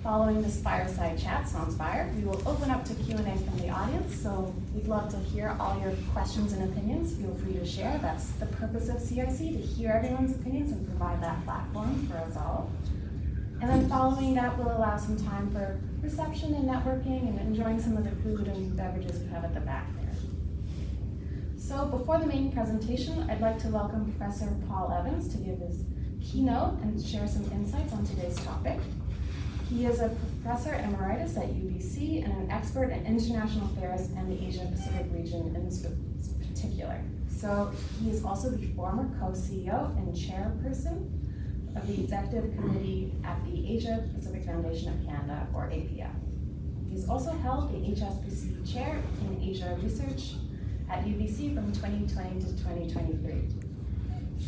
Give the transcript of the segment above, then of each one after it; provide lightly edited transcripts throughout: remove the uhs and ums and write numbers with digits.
Following this fireside chat, sounds fire, we will open up to Q&A from the audience. So we'd love to hear all your questions and opinions. Feel free to share. That's the purpose of CIC, to hear everyone's opinions and provide that platform for us all. And then following that, we'll allow some time for reception and networking and enjoying some of the food and beverages we have at the back there. So before the main presentation, I'd like to welcome Professor Paul Evans to give his keynote and share some insights on today's topic. He is a professor emeritus at UBC and an expert in international affairs and the Asia-Pacific region in particular. So he is also the former co-CEO and chairperson of the Executive Committee at the Asia-Pacific Foundation of Canada, or APF. He's also held the HSBC Chair in Asia Research at UBC from 2020 to 2023.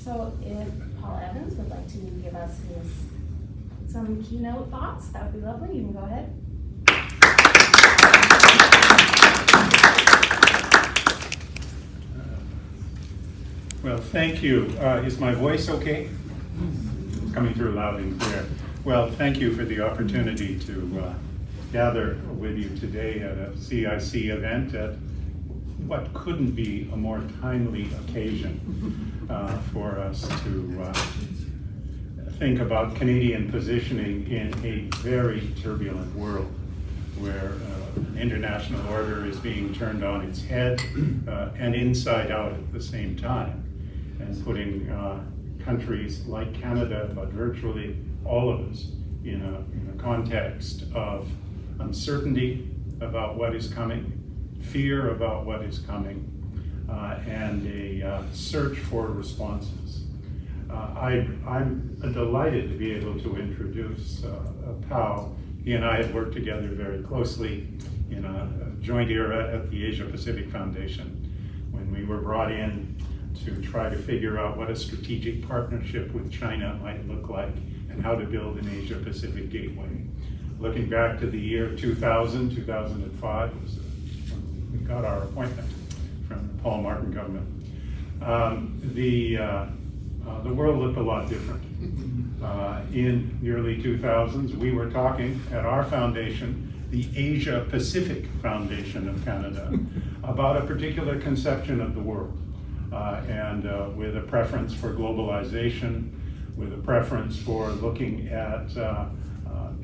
So if Paul Evans would like to give us some keynote thoughts, that would be lovely. You can go ahead. Well, thank you. Is my voice okay? It's coming through loud and clear. Well, thank you for the opportunity to gather with you today at a CIC event at what couldn't be a more timely occasion for us to think about Canadian positioning in a very turbulent world where international order is being turned on its head and inside out at the same time, and putting countries like Canada, but virtually all of us, in a context of uncertainty about what is coming, fear about what is coming, and a search for responses. I'm delighted to be able to introduce Pau. He and I have worked together very closely in a joint era at the Asia Pacific Foundation when we were brought in to try to figure out what a strategic partnership with China might look like and how to build an Asia Pacific gateway. Looking back to the year 2000, 2005 was when we got our appointment from the Paul Martin government. The world looked a lot different. In the early 2000s, we were talking at our foundation, the Asia Pacific Foundation of Canada, about a particular conception of the world, and with a preference for globalization, with a preference for looking at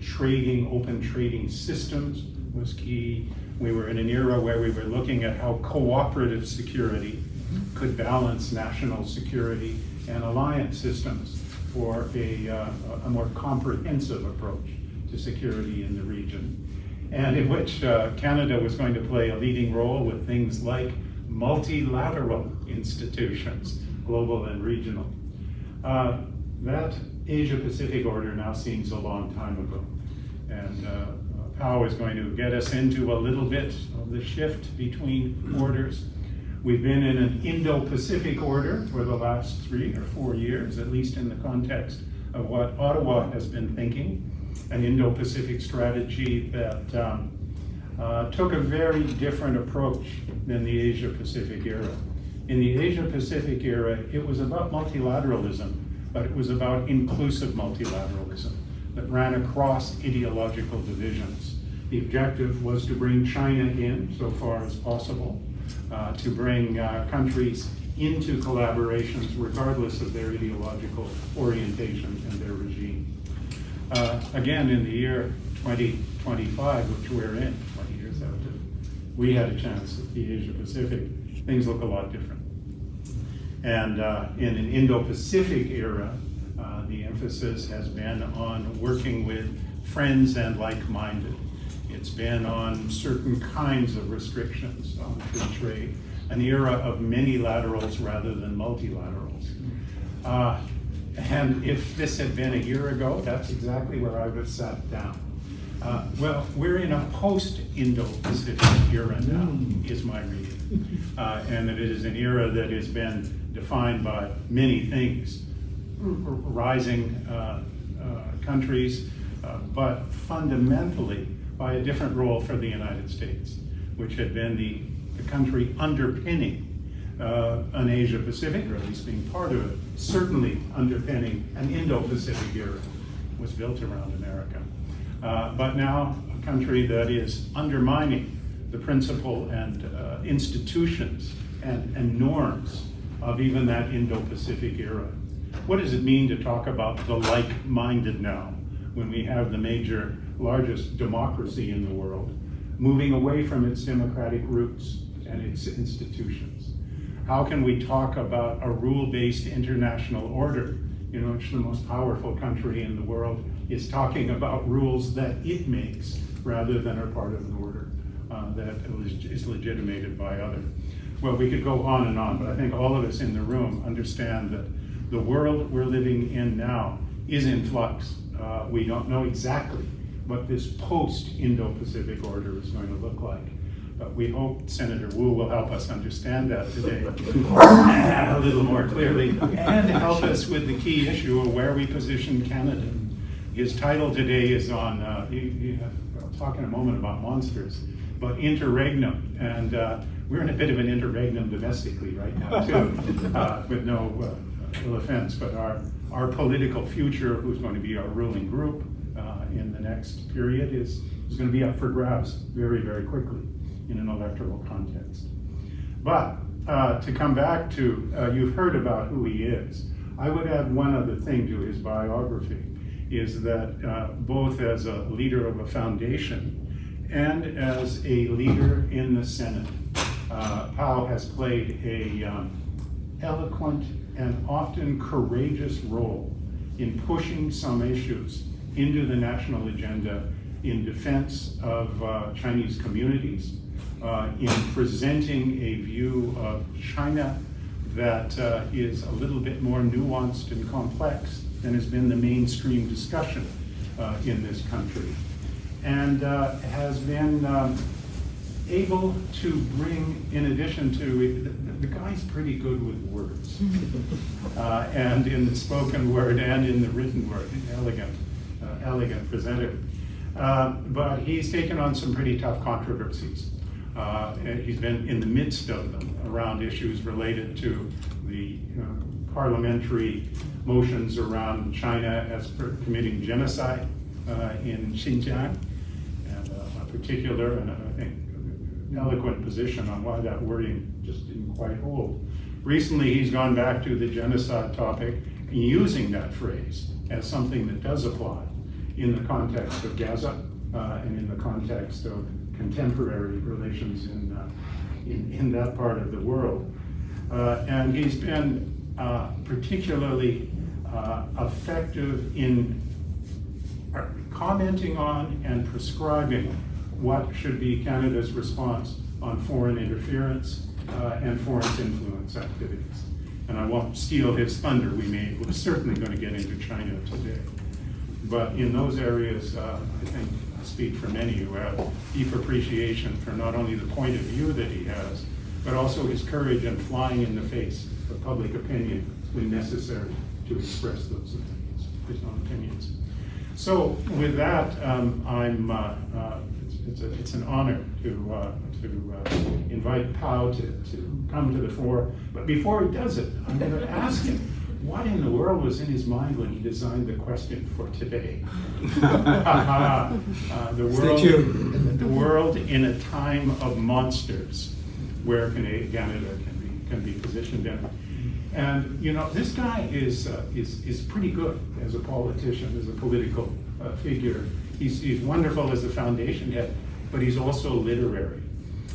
trading, open trading systems was key. We were in an era where we were looking at how cooperative security could balance national security and alliance systems for a more comprehensive approach to security in the region, and in which Canada was going to play a leading role with things like multilateral institutions, global and regional. That Asia-Pacific order now seems a long time ago, and Pau is going to get us into a little bit of the shift between orders. We've been in an Indo-Pacific order for the last 3 or 4 years, at least in the context of what Ottawa has been thinking, an Indo-Pacific strategy that took a very different approach than the Asia-Pacific era. In the Asia-Pacific era, it was about multilateralism, but it was about inclusive multilateralism that ran across ideological divisions. The objective was to bring China in so far as possible, to bring countries into collaborations regardless of their ideological orientation and their regime. Again, in the year 2025, which we're in, 20 years after we had a chance at the Asia Pacific, things look a lot different. And in an Indo-Pacific era, the emphasis has been on working with friends and like-minded. It's been on certain kinds of restrictions on free trade, an era of many laterals rather than multilaterals. And if this had been a year ago, that's exactly where I would have sat down. Well, we're in a post-Indo-Pacific era now, is my reading. And it is an era that has been defined by many things, rising countries, but fundamentally by a different role for the United States, which had been the country underpinning an Asia-Pacific, or at least being part of it, certainly underpinning an Indo-Pacific era, was built around America. but now a country that is undermining the principle and institutions and norms of even that Indo-Pacific era. What does it mean to talk about the like-minded now when we have the major, largest democracy in the world moving away from its democratic roots and its institutions? How can we talk about a rule-based international order in which the most powerful country in the world is talking about rules that it makes rather than are part of an order that is legitimated by others? Well, we could go on and on, but I think all of us in the room understand that the world we're living in now is in flux. We don't know exactly what this post-Indo-Pacific order is going to look like. But we hope Senator Woo will help us understand that today a little more clearly and help us with the key issue of where we position Canada. His title today is on, I'll talk in a moment about monsters, but Interregnum. And we're in a bit of an interregnum domestically right now too, with no ill offense, but our political future, who's going to be our ruling group in the next period, is going to be up for grabs very, very quickly in an electoral context. But to come back to, you've heard about who he is. I would add one other thing to his biography, is that both as a leader of a foundation and as a leader in the Senate, Pau has played a eloquent and often courageous role in pushing some issues into the national agenda in defense of Chinese communities, in presenting a view of China that is a little bit more nuanced and complex than has been the mainstream discussion in this country, and has been able to bring, in addition to, the guy's pretty good with words, and in the spoken word and in the written word, elegant presenter. But he's taken on some pretty tough controversies. And he's been in the midst of them around issues related to the parliamentary motions around China as committing genocide in Xinjiang, and a particular and I think eloquent position on why that wording just didn't quite hold. Recently, he's gone back to the genocide topic and using that phrase as something that does apply in the context of Gaza and in the context of contemporary relations in that part of the world. And he's been particularly effective in commenting on and prescribing what should be Canada's response on foreign interference and foreign influence activities. And I won't steal his thunder. We're certainly going to get into China today. But in those areas, I think I speak for many who have deep appreciation for not only the point of view that he has, but also his courage in flying in the face of public opinion when necessary to express those opinions, his own opinions. So with that, it's an honor to invite Pau to come to the fore. But before he does it, I'm going to ask him, what in the world was in his mind when he designed the question for today? The world in a time of monsters, where Canada can be positioned in. And you know, this guy is pretty good as a politician, as a political figure. He's wonderful as a foundation head, but he's also literary.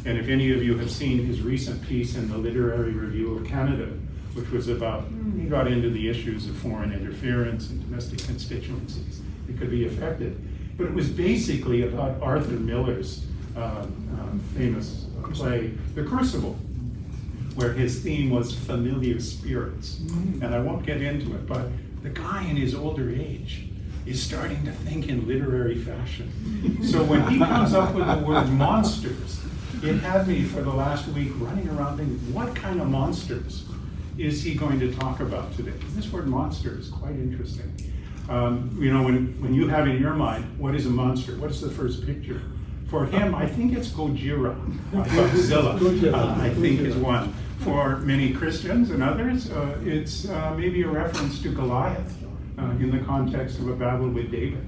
And if any of you have seen his recent piece in the Literary Review of Canada, which was about, he got into the issues of foreign interference and domestic constituencies that could be affected. But it was basically about Arthur Miller's famous play, The Crucible, where his theme was familiar spirits. And I won't get into it, but the guy in his older age is starting to think in literary fashion. So when he comes up with the word monsters, it had me for the last week running around thinking, what kind of monsters is he going to talk about today? This word monster is quite interesting. You know, when you have in your mind, what is a monster? What's the first picture? For him, I think it's Gojira. Godzilla, I think is one. For many Christians and others, it's maybe a reference to Goliath in the context of a battle with David.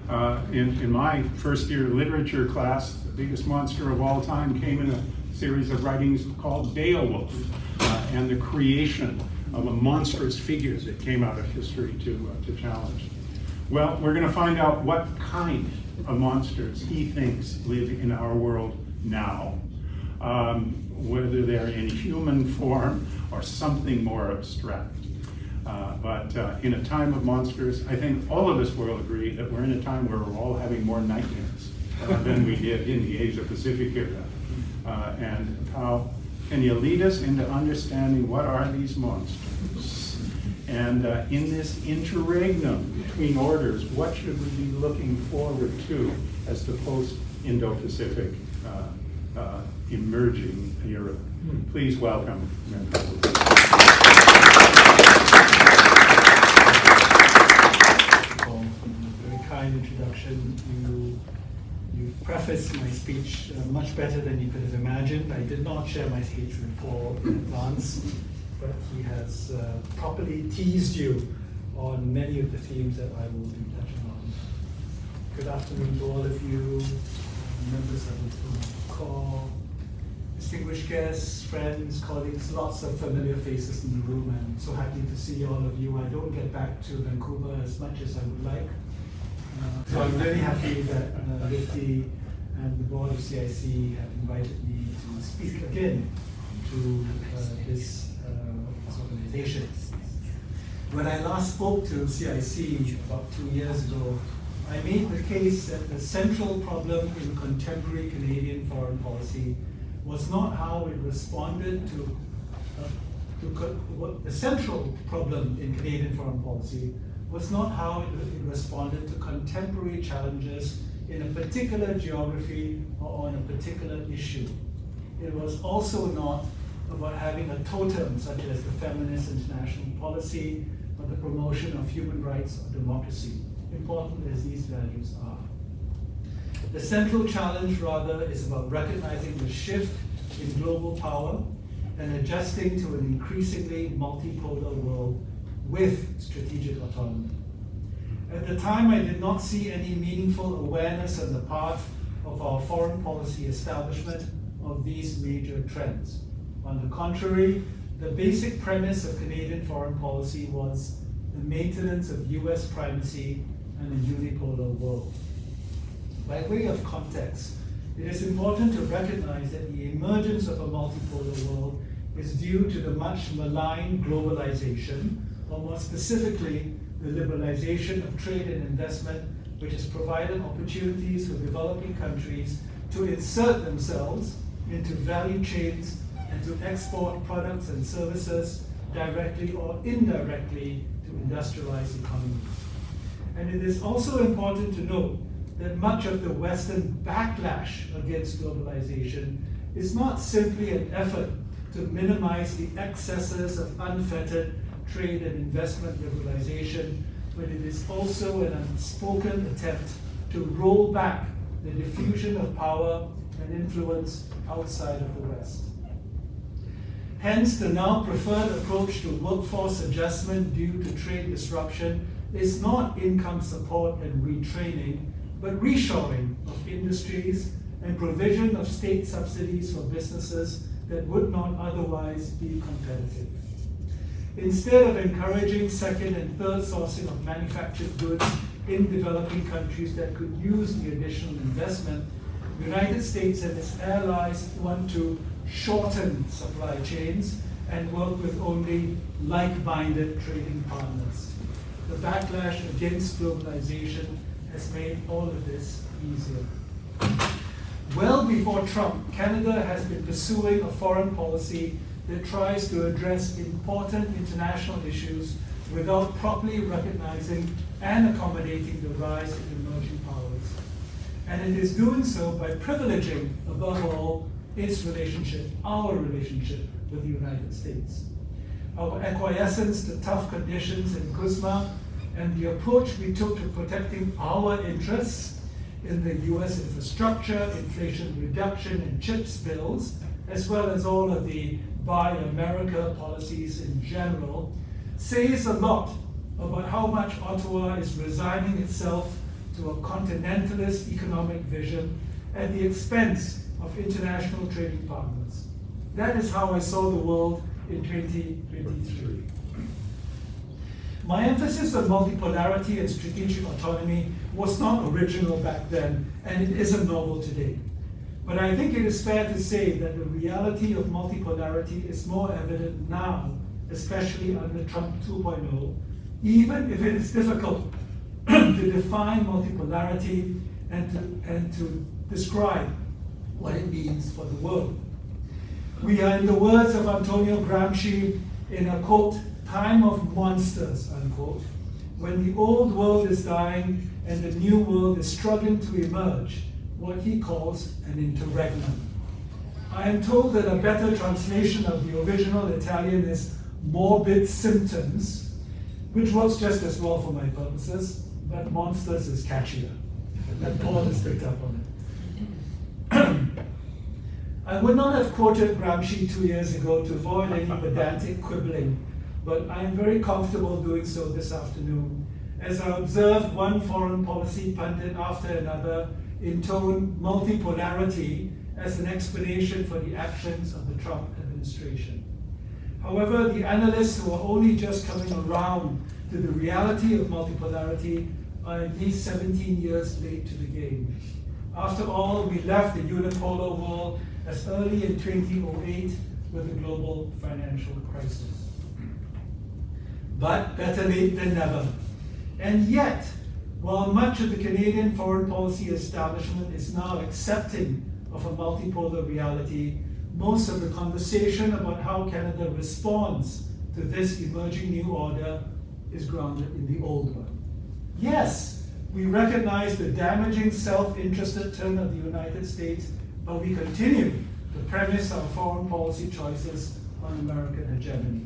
In my first year literature class, the biggest monster of all time came in a series of writings called Beowulf, and the creation of a monstrous figure that came out of history to challenge. Well, we're going to find out what kind of monsters he thinks live in our world now, whether they're in human form or something more abstract. But in a time of monsters, I think all of us will agree that we're in a time where we're all having more nightmares than we did in the Asia-Pacific era. And Pau, can you lead us into understanding what are these monsters? And in this interregnum between orders, what should we be looking forward to as the post-Indo-Pacific emerging era? Please welcome Yuen Pau Woo. Very kind introduction. You prefaced my speech much better than you could have imagined. I did not share my speech with Paul in advance, but he has properly teased you on many of the themes that I will be touching on. Good afternoon to all of you, members of the call, distinguished guests, friends, colleagues, lots of familiar faces in the room. I'm so happy to see all of you. I don't get back to Vancouver as much as I would like. So I'm really happy that Rifty and the board of CIC have invited me to speak again to this organization. When I last spoke to CIC about 2 years ago, I made the case that the central problem in contemporary Canadian foreign policy was not how it responded to the central problem in Canadian foreign policy was not how it responded to contemporary challenges in a particular geography or on a particular issue. It was also not about having a totem such as the feminist international policy or the promotion of human rights or democracy, important as these values are. The central challenge, rather, is about recognizing the shift in global power and adjusting to an increasingly multipolar world with strategic autonomy. At the time, I did not see any meaningful awareness on the part of our foreign policy establishment of these major trends. On the contrary, the basic premise of Canadian foreign policy was the maintenance of US primacy and a unipolar world. By way of context, it is important to recognize that the emergence of a multipolar world is due to the much maligned globalization, or more specifically, the liberalization of trade and investment, which has provided opportunities for developing countries to insert themselves into value chains and to export products and services directly or indirectly to industrialized economies. And it is also important to note that much of the Western backlash against globalization is not simply an effort to minimize the excesses of unfettered trade and investment liberalization, but it is also an unspoken attempt to roll back the diffusion of power and influence outside of the West. Hence, the now preferred approach to workforce adjustment due to trade disruption is not income support and retraining, but reshoring of industries and provision of state subsidies for businesses that would not otherwise be competitive. Instead of encouraging second and third sourcing of manufactured goods in developing countries that could use the additional investment, the United States and its allies want to shorten supply chains and work with only like-minded trading partners. The backlash against globalization has made all of this easier. Well before Trump, Canada has been pursuing a foreign policy that tries to address important international issues without properly recognizing and accommodating the rise of emerging powers. And it is doing so by privileging, above all, its relationship, our relationship with the United States. Our acquiescence to tough conditions in CUSMA and the approach we took to protecting our interests in the US infrastructure, inflation reduction, and CHIPS bills, as well as all of the Buy America policies in general, says a lot about how much Ottawa is resigning itself to a continentalist economic vision at the expense of international trading partners. That is how I saw the world in 2023. My emphasis on multipolarity and strategic autonomy was not original back then, and it isn't novel today. But I think it is fair to say that the reality of multipolarity is more evident now, especially under Trump 2.0, even if it is difficult to define multipolarity and to describe what it means for the world. We are, in the words of Antonio Gramsci, in a quote, time of monsters, unquote, when the old world is dying and the new world is struggling to emerge, what he calls an interregnum. I am told that a better translation of the original Italian is morbid symptoms, which works just as well for my purposes, but monsters is catchier. That Paul has picked up on it. I would not have quoted Gramsci 2 years ago to avoid any pedantic quibbling, but I am very comfortable doing so this afternoon, as I observed one foreign policy pundit after another intone multipolarity as an explanation for the actions of the Trump administration. However, the analysts who are only just coming around to the reality of multipolarity are at least 17 years late to the game. After all, we left the unipolar world as early in 2008 with the global financial crisis. But better late than never. And yet, while much of the Canadian foreign policy establishment is now accepting of a multipolar reality, most of the conversation about how Canada responds to this emerging new order is grounded in the old one. Yes, we recognize the damaging self-interested turn of the United States, but we continue to premise our foreign policy choices on American hegemony.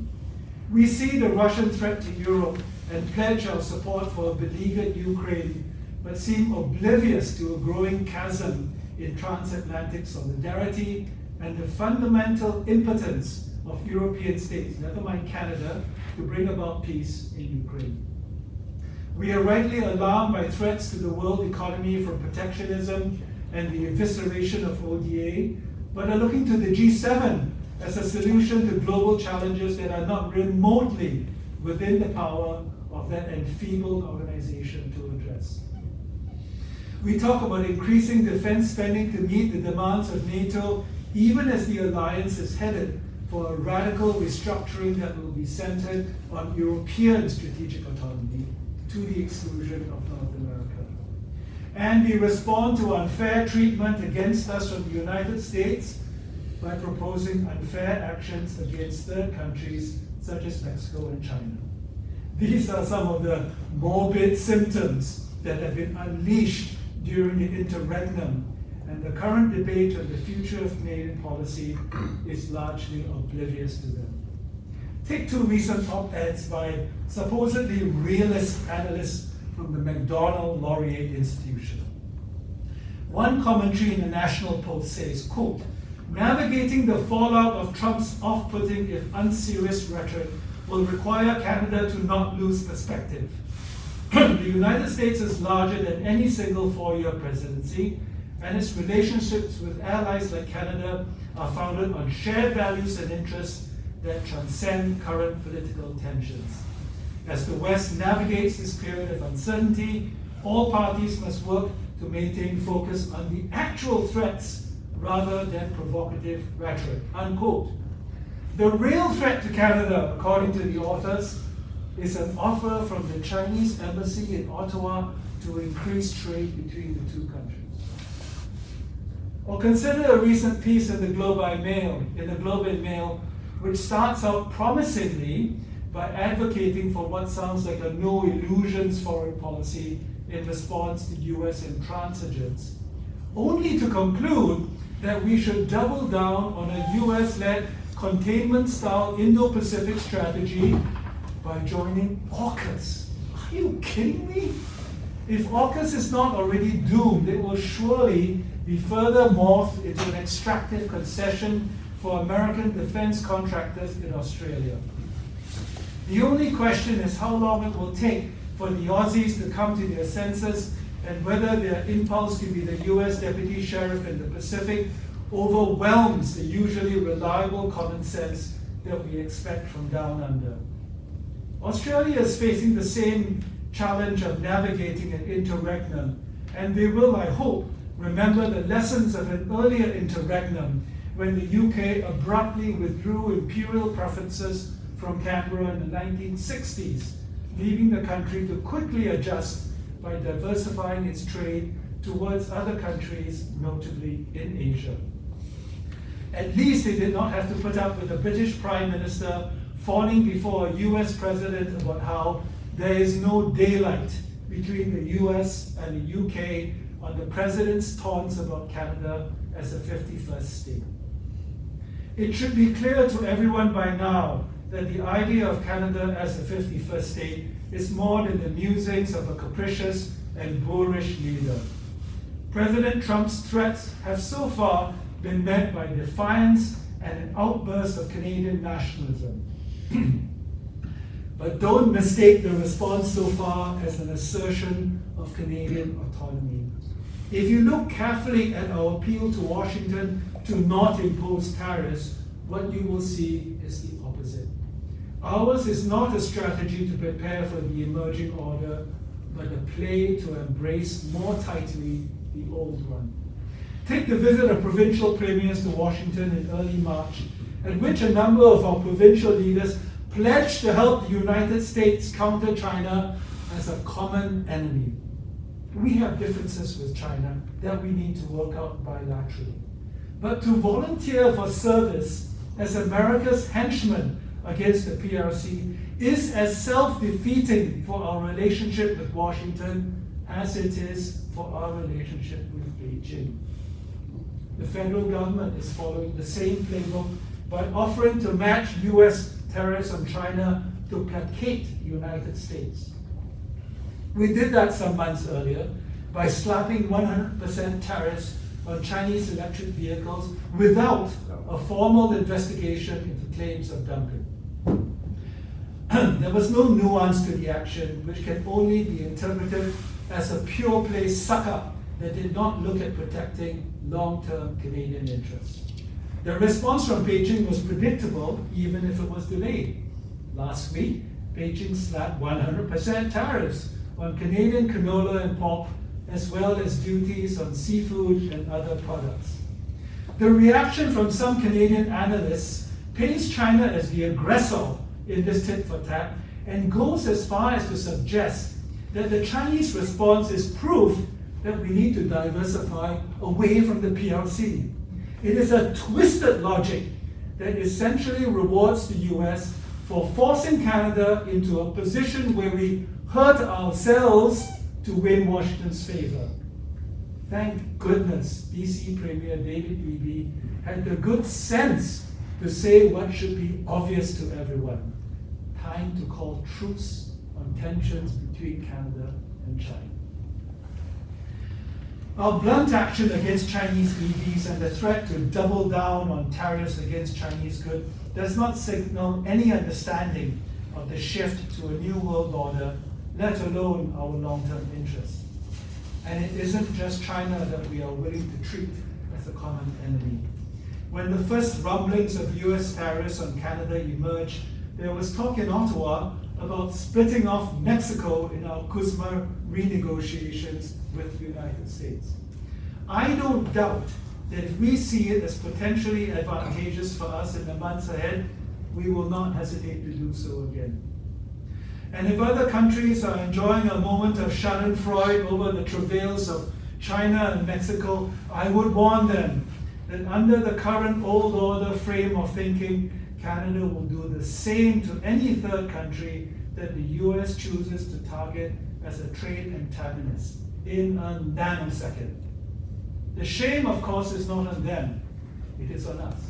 We see the Russian threat to Europe and pledge our support for a beleaguered Ukraine, but seem oblivious to a growing chasm in transatlantic solidarity and the fundamental impotence of European states, never mind Canada, to bring about peace in Ukraine. We are rightly alarmed by threats to the world economy from protectionism and the evisceration of ODA, but are looking to the G7 as a solution to global challenges that are not remotely within the power of that enfeebled organization to address. We talk about increasing defense spending to meet the demands of NATO, even as the alliance is headed for a radical restructuring that will be centered on European strategic autonomy to the exclusion of North America. And we respond to unfair treatment against us from the United States by proposing unfair actions against third countries such as Mexico and China. These are some of the morbid symptoms that have been unleashed during the interregnum, and the current debate on the future of Canadian policy is largely oblivious to them. Take two recent op-eds by supposedly realist analysts from the MacDonald-Laurier Institution. One commentary in the National Post says, quote, navigating the fallout of Trump's off-putting if unserious rhetoric will require Canada to not lose perspective. The United States is larger than any single four-year presidency, and its relationships with allies like Canada are founded on shared values and interests that transcend current political tensions. As the West navigates this period of uncertainty, all parties must work to maintain focus on the actual threats rather than provocative rhetoric, unquote. The real threat to Canada, according to the authors, is an offer from the Chinese embassy in Ottawa to increase trade between the two countries. Or consider a recent piece in the Globe and Mail, which starts out promisingly by advocating for what sounds like a no illusions foreign policy in response to US intransigence, only to conclude that we should double down on a US-led containment-style Indo-Pacific strategy by joining AUKUS. Are you kidding me? If AUKUS is not already doomed, it will surely be further morphed into an extractive concession for American defense contractors in Australia. The only question is how long it will take for the Aussies to come to their senses and whether their impulse to be the US Deputy Sheriff in the Pacific overwhelms the usually reliable common sense that we expect from down under. Australia is facing the same challenge of navigating an interregnum, and they will, I hope, remember the lessons of an earlier interregnum when the UK abruptly withdrew imperial preferences from Canberra in the 1960s, leaving the country to quickly adjust by diversifying its trade towards other countries, notably in Asia. At least they did not have to put up with a British Prime Minister fawning before a US President about how there is no daylight between the US and the UK on the President's taunts about Canada as a 51st state. It should be clear to everyone by now that the idea of Canada as a 51st state is more than the musings of a capricious and boorish leader. President Trump's threats have so far been met by defiance and an outburst of Canadian nationalism. But don't mistake the response so far as an assertion of Canadian autonomy. If you look carefully at our appeal to Washington to not impose tariffs, what you will see is the opposite. Ours is not a strategy to prepare for the emerging order, but a play to embrace more tightly the old one. Take the visit of provincial premiers to Washington in early March, at which a number of our provincial leaders pledged to help the United States counter China as a common enemy. We have differences with China that we need to work out bilaterally. But to volunteer for service as America's henchman against the PRC is as self-defeating for our relationship with Washington as it is for our relationship with Beijing. The federal government is following the same playbook by offering to match US tariffs on China to placate the United States. We did that some months earlier by slapping 100% tariffs on Chinese electric vehicles without a formal investigation into claims of dumping. There was no nuance to the action, which can only be interpreted as a pure play suck-up that did not look at protecting long-term Canadian interests. The response from Beijing was predictable, even if it was delayed. Last week, Beijing slapped 100% tariffs on Canadian canola and pork, as well as duties on seafood and other products. The reaction from some Canadian analysts paints China as the aggressor in this tit for tat and goes as far as to suggest that the Chinese response is proof that we need to diversify away from the PRC. It is a twisted logic that essentially rewards the US for forcing Canada into a position where we hurt ourselves to win Washington's favor. Thank goodness BC Premier David Eby had the good sense to say what should be obvious to everyone. Time to call truce on tensions between Canada and China. Our blunt action against Chinese EVs and the threat to double down on tariffs against Chinese goods does not signal any understanding of the shift to a new world order, let alone our long-term interests. And it isn't just China that we are willing to treat as a common enemy. When the first rumblings of US tariffs on Canada emerged, there was talk in Ottawa about splitting off Mexico in our CUSMA renegotiations with the United States. I don't doubt that if we see it as potentially advantageous for us in the months ahead, we will not hesitate to do so again. And if other countries are enjoying a moment of schadenfreude over the travails of China and Mexico, I would warn them that under the current old order frame of thinking, Canada will do the same to any third country that the US chooses to target as a trade antagonist in a nanosecond. The shame, of course, is not on them, it is on us.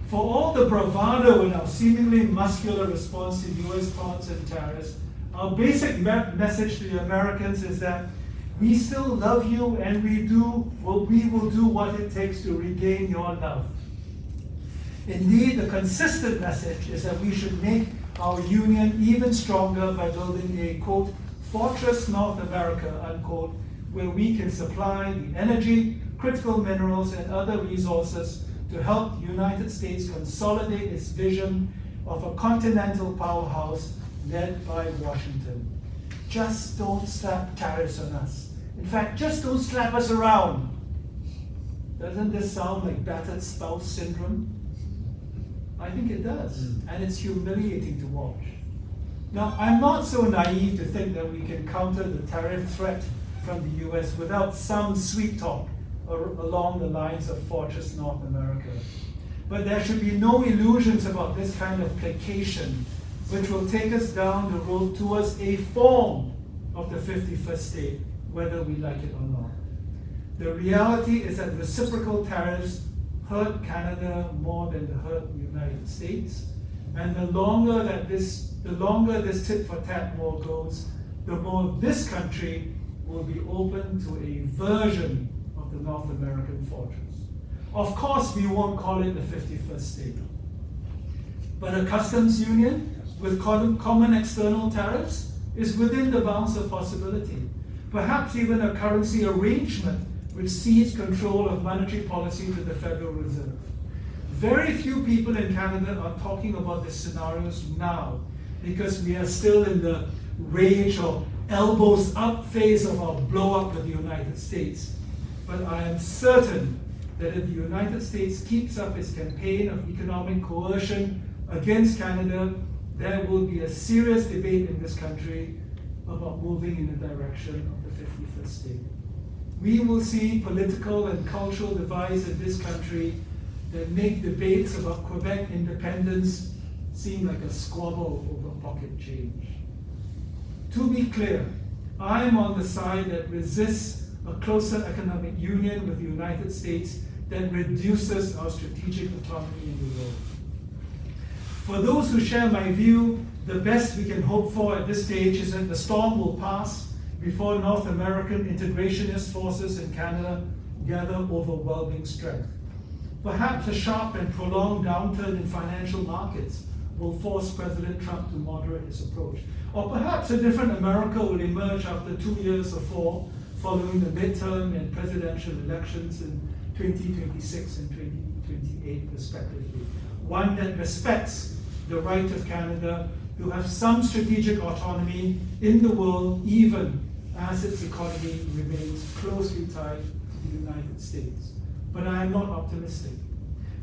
For all the bravado in our seemingly muscular response to US taunts and tariffs, our basic message to the Americans is that we still love you and we will do what it takes to regain your love. Indeed, the consistent message is that we should make our union even stronger by building a, quote, Fortress North America, unquote, where we can supply the energy, critical minerals, and other resources to help the United States consolidate its vision of a continental powerhouse led by Washington. Just don't slap tariffs on us. In fact, just don't slap us around. Doesn't this sound like battered spouse syndrome? I think it does, and it's humiliating to watch. Now, I'm not so naive to think that we can counter the tariff threat from the US without some sweet talk along the lines of Fortress North America. But there should be no illusions about this kind of placation, which will take us down the road towards a form of the 51st state, whether we like it or not. The reality is that reciprocal tariffs hurt Canada more than they hurt the United States. And the longer this tit-for-tat war goes, the more this country will be open to a version of the North American fortress. Of course, we won't call it the 51st state. But a customs union with common external tariffs is within the bounds of possibility. Perhaps even a currency arrangement which cedes control of monetary policy to the Federal Reserve. Very few people in Canada are talking about these scenarios now because we are still in the rage or elbows up phase of our blow up with the United States. But I am certain that if the United States keeps up its campaign of economic coercion against Canada, there will be a serious debate in this country about moving in the direction of the 51st state. We will see political and cultural divides in this country that make debates about Quebec independence seem like a squabble over pocket change. To be clear, I am on the side that resists a closer economic union with the United States that reduces our strategic autonomy in the world. For those who share my view, the best we can hope for at this stage is that the storm will pass before North American integrationist forces in Canada gather overwhelming strength. Perhaps a sharp and prolonged downturn in financial markets will force President Trump to moderate his approach. Or perhaps a different America will emerge after 2 years or 4 following the midterm and presidential elections in 2026 and 2028 respectively. One that respects the right of Canada to have some strategic autonomy in the world, even as its economy remains closely tied to the United States. But I am not optimistic.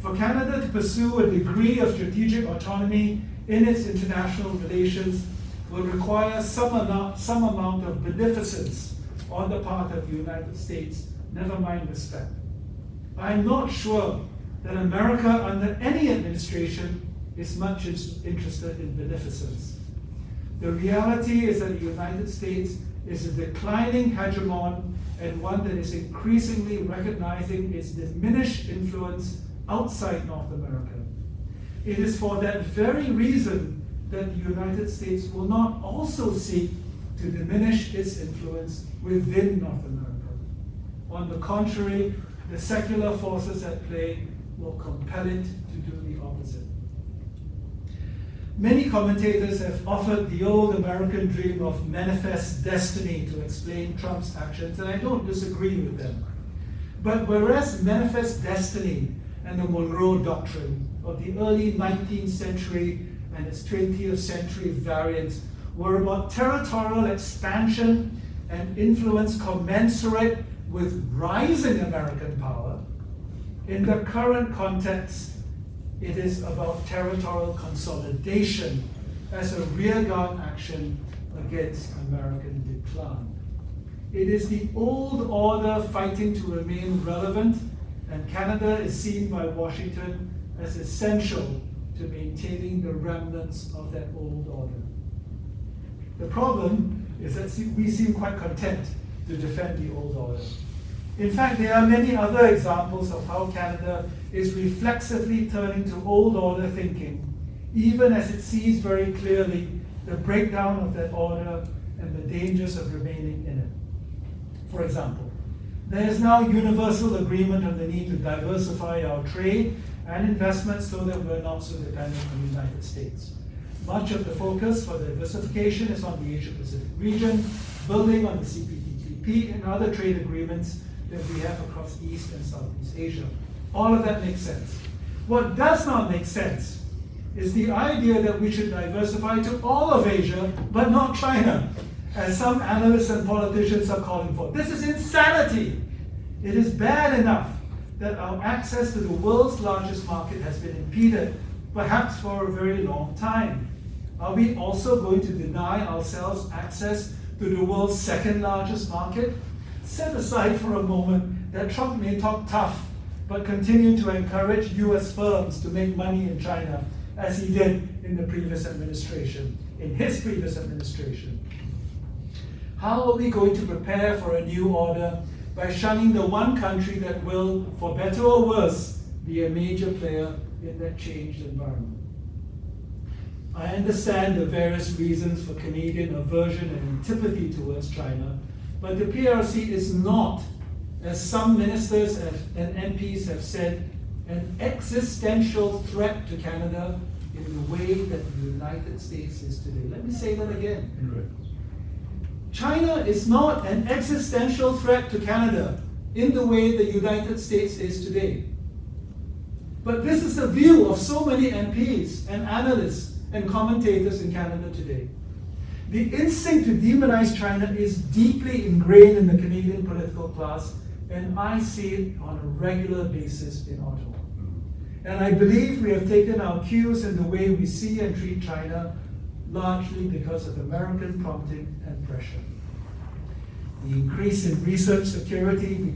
For Canada to pursue a degree of strategic autonomy in its international relations will require some amount of beneficence on the part of the United States, never mind respect. I am not sure that America under any administration is much interested in beneficence. The reality is that the United States is a declining hegemon and one that is increasingly recognizing its diminished influence outside North America. It is for that very reason that the United States will not also seek to diminish its influence within North America. On the contrary, the secular forces at play will compel it to do the opposite. Many commentators have offered the old American dream of manifest destiny to explain Trump's actions, and I don't disagree with them. But whereas manifest destiny and the Monroe Doctrine of the early 19th century and its 20th century variants were about territorial expansion and influence commensurate with rising American power, in the current context, it is about territorial consolidation as a rearguard action against American decline. It is the old order fighting to remain relevant, and Canada is seen by Washington as essential to maintaining the remnants of that old order. The problem is that we seem quite content to defend the old order. In fact, there are many other examples of how Canada is reflexively turning to old order thinking, even as it sees very clearly the breakdown of that order and the dangers of remaining in it. For example, there is now universal agreement on the need to diversify our trade and investments so that we're not so dependent on the United States. Much of the focus for diversification is on the Asia-Pacific region, building on the CPTPP and other trade agreements that we have across East and Southeast Asia. All of that makes sense. What does not make sense is the idea that we should diversify to all of Asia, but not China, as some analysts and politicians are calling for. This is insanity. It is bad enough that our access to the world's largest market has been impeded, perhaps for a very long time. Are we also going to deny ourselves access to the world's second largest market? Set aside for a moment that Trump may talk tough, but continue to encourage US firms to make money in China, as he did in the previous administration, in his previous administration. How are we going to prepare for a new order by shunning the one country that will, for better or worse, be a major player in that changed environment? I understand the various reasons for Canadian aversion and antipathy towards China, but the PRC is not, as some ministers and MPs have said, an existential threat to Canada in the way that the United States is today. Let me say that again. China is not an existential threat to Canada in the way the United States is today. But this is the view of so many MPs and analysts and commentators in Canada today. The instinct to demonize China is deeply ingrained in the Canadian political class, and I see it on a regular basis in Ottawa. And I believe we have taken our cues in the way we see and treat China, largely because of American prompting and pressure. The increase in research security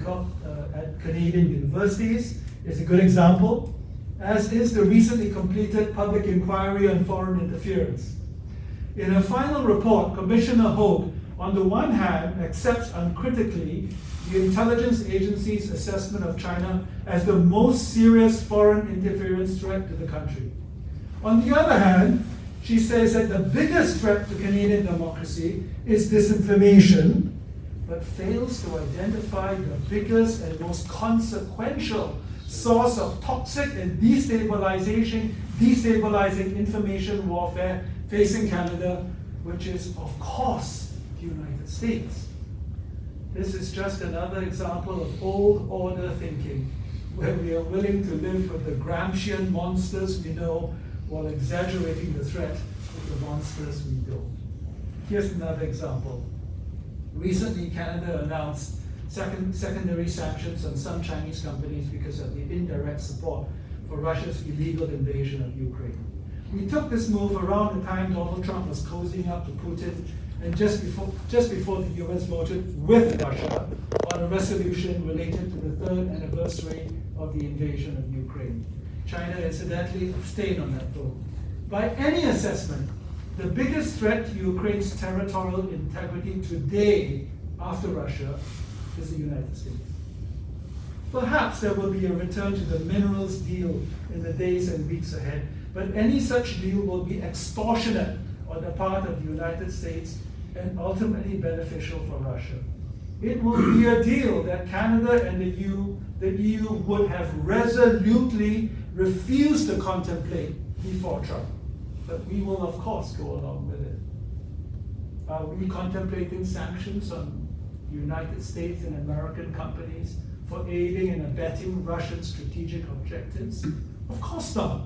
at Canadian universities is a good example, as is the recently completed public inquiry on foreign interference. In a final report, Commissioner Hogue, on the one hand, accepts uncritically the intelligence agency's assessment of China as the most serious foreign interference threat to the country. On the other hand, she says that the biggest threat to Canadian democracy is disinformation, but fails to identify the biggest and most consequential source of toxic and destabilizing information warfare facing Canada, which is, of course, the United States. This is just another example of old order thinking, where we are willing to live with the Gramscian monsters we know while exaggerating the threat with the monsters we don't. Here's another example. Recently, Canada announced secondary sanctions on some Chinese companies because of the indirect support for Russia's illegal invasion of Ukraine. We took this move around the time Donald Trump was cozying up to Putin, and just before the US voted with Russia on a resolution related to the 3rd anniversary of the invasion of Ukraine. China incidentally abstained on that vote. By any assessment, the biggest threat to Ukraine's territorial integrity today, after Russia, is the United States. Perhaps there will be a return to the minerals deal in the days and weeks ahead, but any such deal will be extortionate on the part of the United States and ultimately beneficial for Russia. It will be a deal that Canada and the EU would have resolutely refused to contemplate before Trump. But we will, of course, go along with it. Are we contemplating sanctions on United States and American companies for aiding and abetting Russian strategic objectives? Of course not.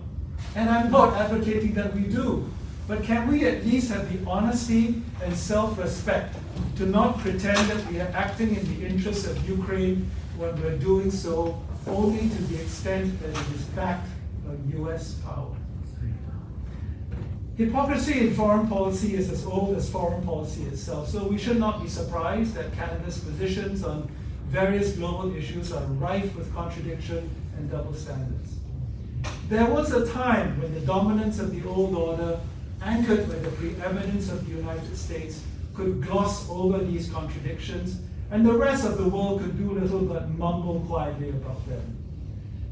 And I'm not advocating that we do. But can we at least have the honesty and self-respect to not pretend that we are acting in the interests of Ukraine when we're doing so only to the extent that it is backed by US power? Hypocrisy in foreign policy is as old as foreign policy itself, so we should not be surprised that Canada's positions on various global issues are rife with contradiction and double standards. There was a time when the dominance of the old order, anchored by the preeminence of the United States, could gloss over these contradictions, and the rest of the world could do little but mumble quietly about them.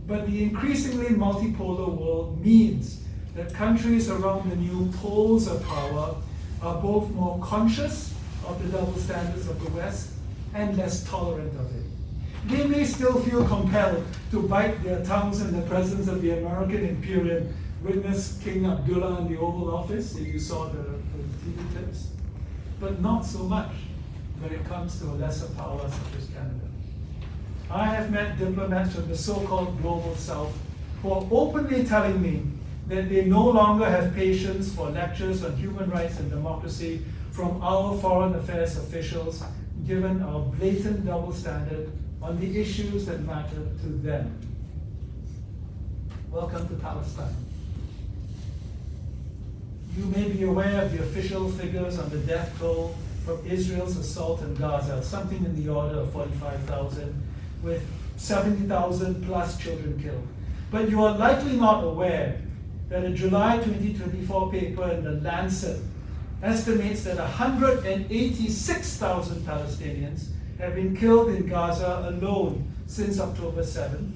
But the increasingly multipolar world means that countries around the new poles of power are both more conscious of the double standards of the West and less tolerant of it. They may still feel compelled to bite their tongues in the presence of the American Imperium witness King Abdullah in the Oval Office, if you saw the TV clips, but not so much when it comes to a lesser power such as Canada. I have met diplomats from the so-called Global South who are openly telling me that they no longer have patience for lectures on human rights and democracy from our foreign affairs officials, given our blatant double standard on the issues that matter to them. Welcome to Palestine. You may be aware of the official figures on the death toll from Israel's assault in Gaza, something in the order of 45,000, with 70,000 plus children killed. But you are likely not aware that a July 2024 paper in The Lancet estimates that 186,000 Palestinians have been killed in Gaza alone since October 7,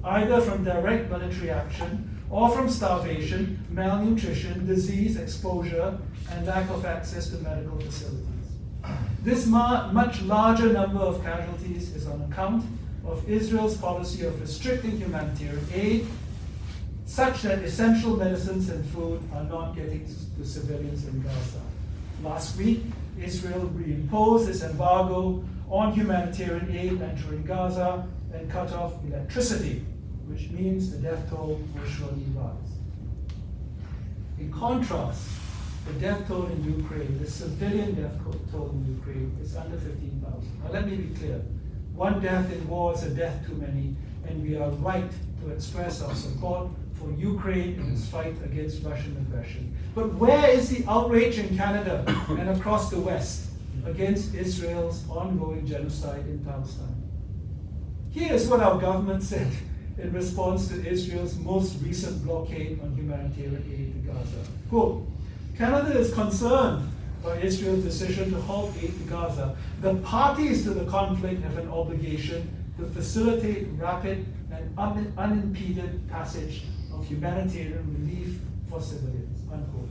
either from direct military action or from starvation, malnutrition, disease, exposure, and lack of access to medical facilities. This much larger number of casualties is on account of Israel's policy of restricting humanitarian aid, such that essential medicines and food are not getting to civilians in Gaza. Last week, Israel reimposed its embargo on humanitarian aid entering Gaza and cut off electricity, which means the death toll will surely rise. In contrast, the death toll in Ukraine, the civilian death toll in Ukraine, is under 15,000. Now let me be clear. One death in war is a death too many, and we are right to express our support for Ukraine in its fight against Russian aggression. But where is the outrage in Canada and across the West against Israel's ongoing genocide in Palestine? Here is what our government said in response to Israel's most recent blockade on humanitarian aid to Gaza. Quote, Canada is concerned by Israel's decision to halt aid to Gaza. The parties to the conflict have an obligation to facilitate rapid and unimpeded passage of humanitarian relief for civilians, unquote.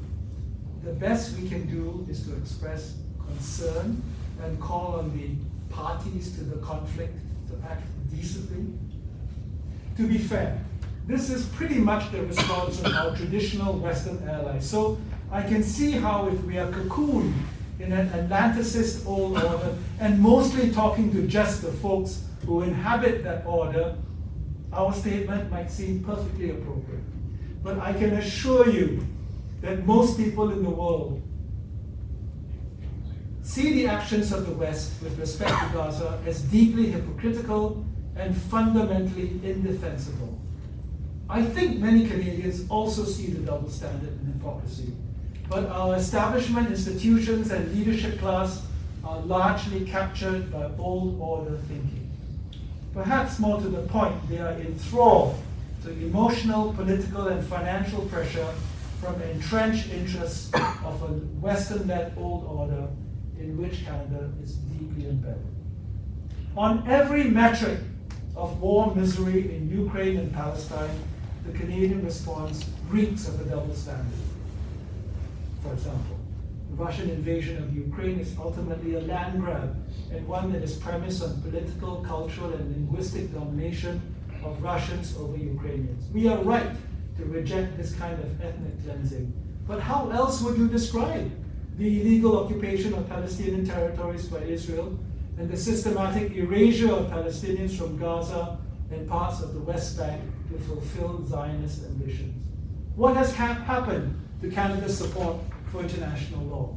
The best we can do is to express concern and call on the parties to the conflict to act decently. To be fair, this is pretty much the response of our traditional Western allies. So I can see how if we are cocooned in an Atlanticist old order and mostly talking to just the folks who inhabit that order, our statement might seem perfectly appropriate. But I can assure you that most people in the world see the actions of the West with respect to Gaza as deeply hypocritical and fundamentally indefensible. I think many Canadians also see the double standard and hypocrisy, but our establishment institutions and leadership class are largely captured by old order thinking. Perhaps more to the point, they are enthralled to emotional, political, and financial pressure from entrenched interests of a Western-led old order in which Canada is deeply embedded. On every metric of war misery in Ukraine and Palestine, the Canadian response reeks of a double standard. For example, the Russian invasion of Ukraine is ultimately a land grab, and one that is premised on political, cultural, and linguistic domination of Russians over Ukrainians. We are right to reject this kind of ethnic cleansing. But how else would you describe the illegal occupation of Palestinian territories by Israel and the systematic erasure of Palestinians from Gaza and parts of the West Bank to fulfill Zionist ambitions? What has happened to Canada's support for international law?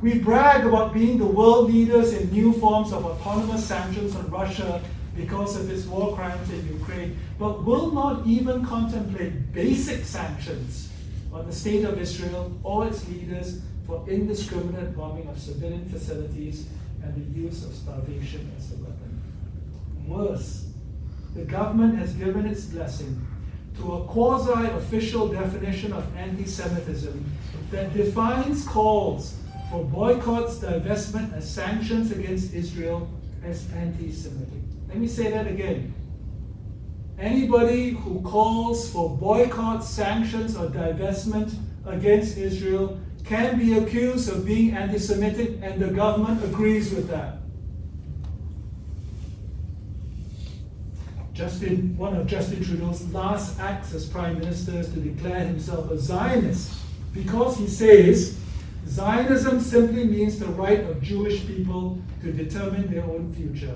We brag about being the world leaders in new forms of autonomous sanctions on Russia because of its war crimes in Ukraine, but will not even contemplate basic sanctions on the state of Israel or its leaders for indiscriminate bombing of civilian facilities and the use of starvation as a weapon. Worse, the government has given its blessing to a quasi-official definition of anti-Semitism that defines calls for boycotts, divestment, and sanctions against Israel as anti-Semitic. Let me say that again. Anybody who calls for boycotts, sanctions, or divestment against Israel can be accused of being anti-Semitic, and the government agrees with that. one of Justin Trudeau's last acts as Prime Minister is to declare himself a Zionist, because he says Zionism simply means the right of Jewish people to determine their own future.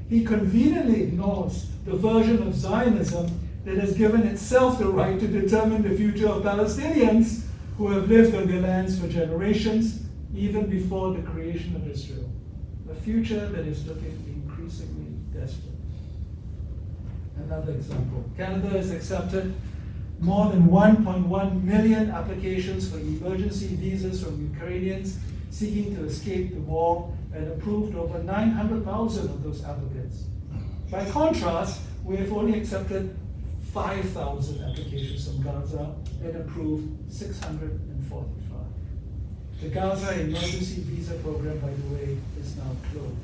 He conveniently ignores the version of Zionism that has given itself the right to determine the future of Palestinians who have lived on their lands for generations, even before the creation of Israel. A future that is looking increasingly desperate. Another example, Canada has accepted more than 1.1 million applications for emergency visas from Ukrainians seeking to escape the war and approved over 900,000 of those applicants. By contrast, we have only accepted 5,000 applications from Gaza and approved 645. The Gaza emergency visa program, by the way, is now closed.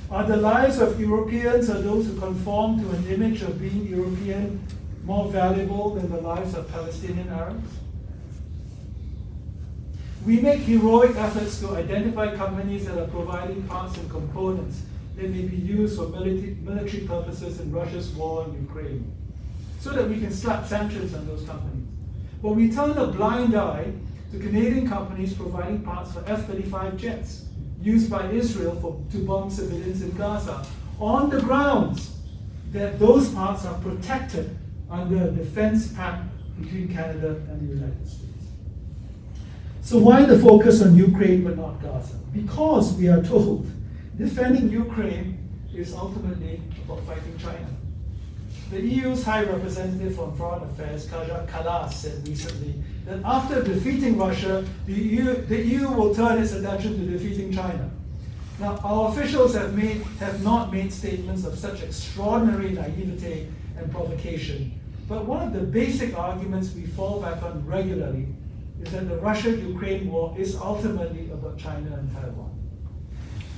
Are the lives of Europeans or those who conform to an image of being European more valuable than the lives of Palestinian Arabs? We make heroic efforts to identify companies that are providing parts and components that may be used for military purposes in Russia's war in Ukraine, so that we can slap sanctions on those companies. But we turn a blind eye to Canadian companies providing parts for F-35 jets used by Israel to bomb civilians in Gaza, on the grounds that those parts are protected under a defense pact between Canada and the United States. So why the focus on Ukraine but not Gaza? Because we are told defending Ukraine is ultimately about fighting China. The EU's High Representative on Foreign Affairs, Kaja Kallas, said recently that after defeating Russia, the EU will turn its attention to defeating China. Now, our officials have not made statements of such extraordinary naivete and provocation, but one of the basic arguments we fall back on regularly is that the Russia-Ukraine war is ultimately about China and Taiwan.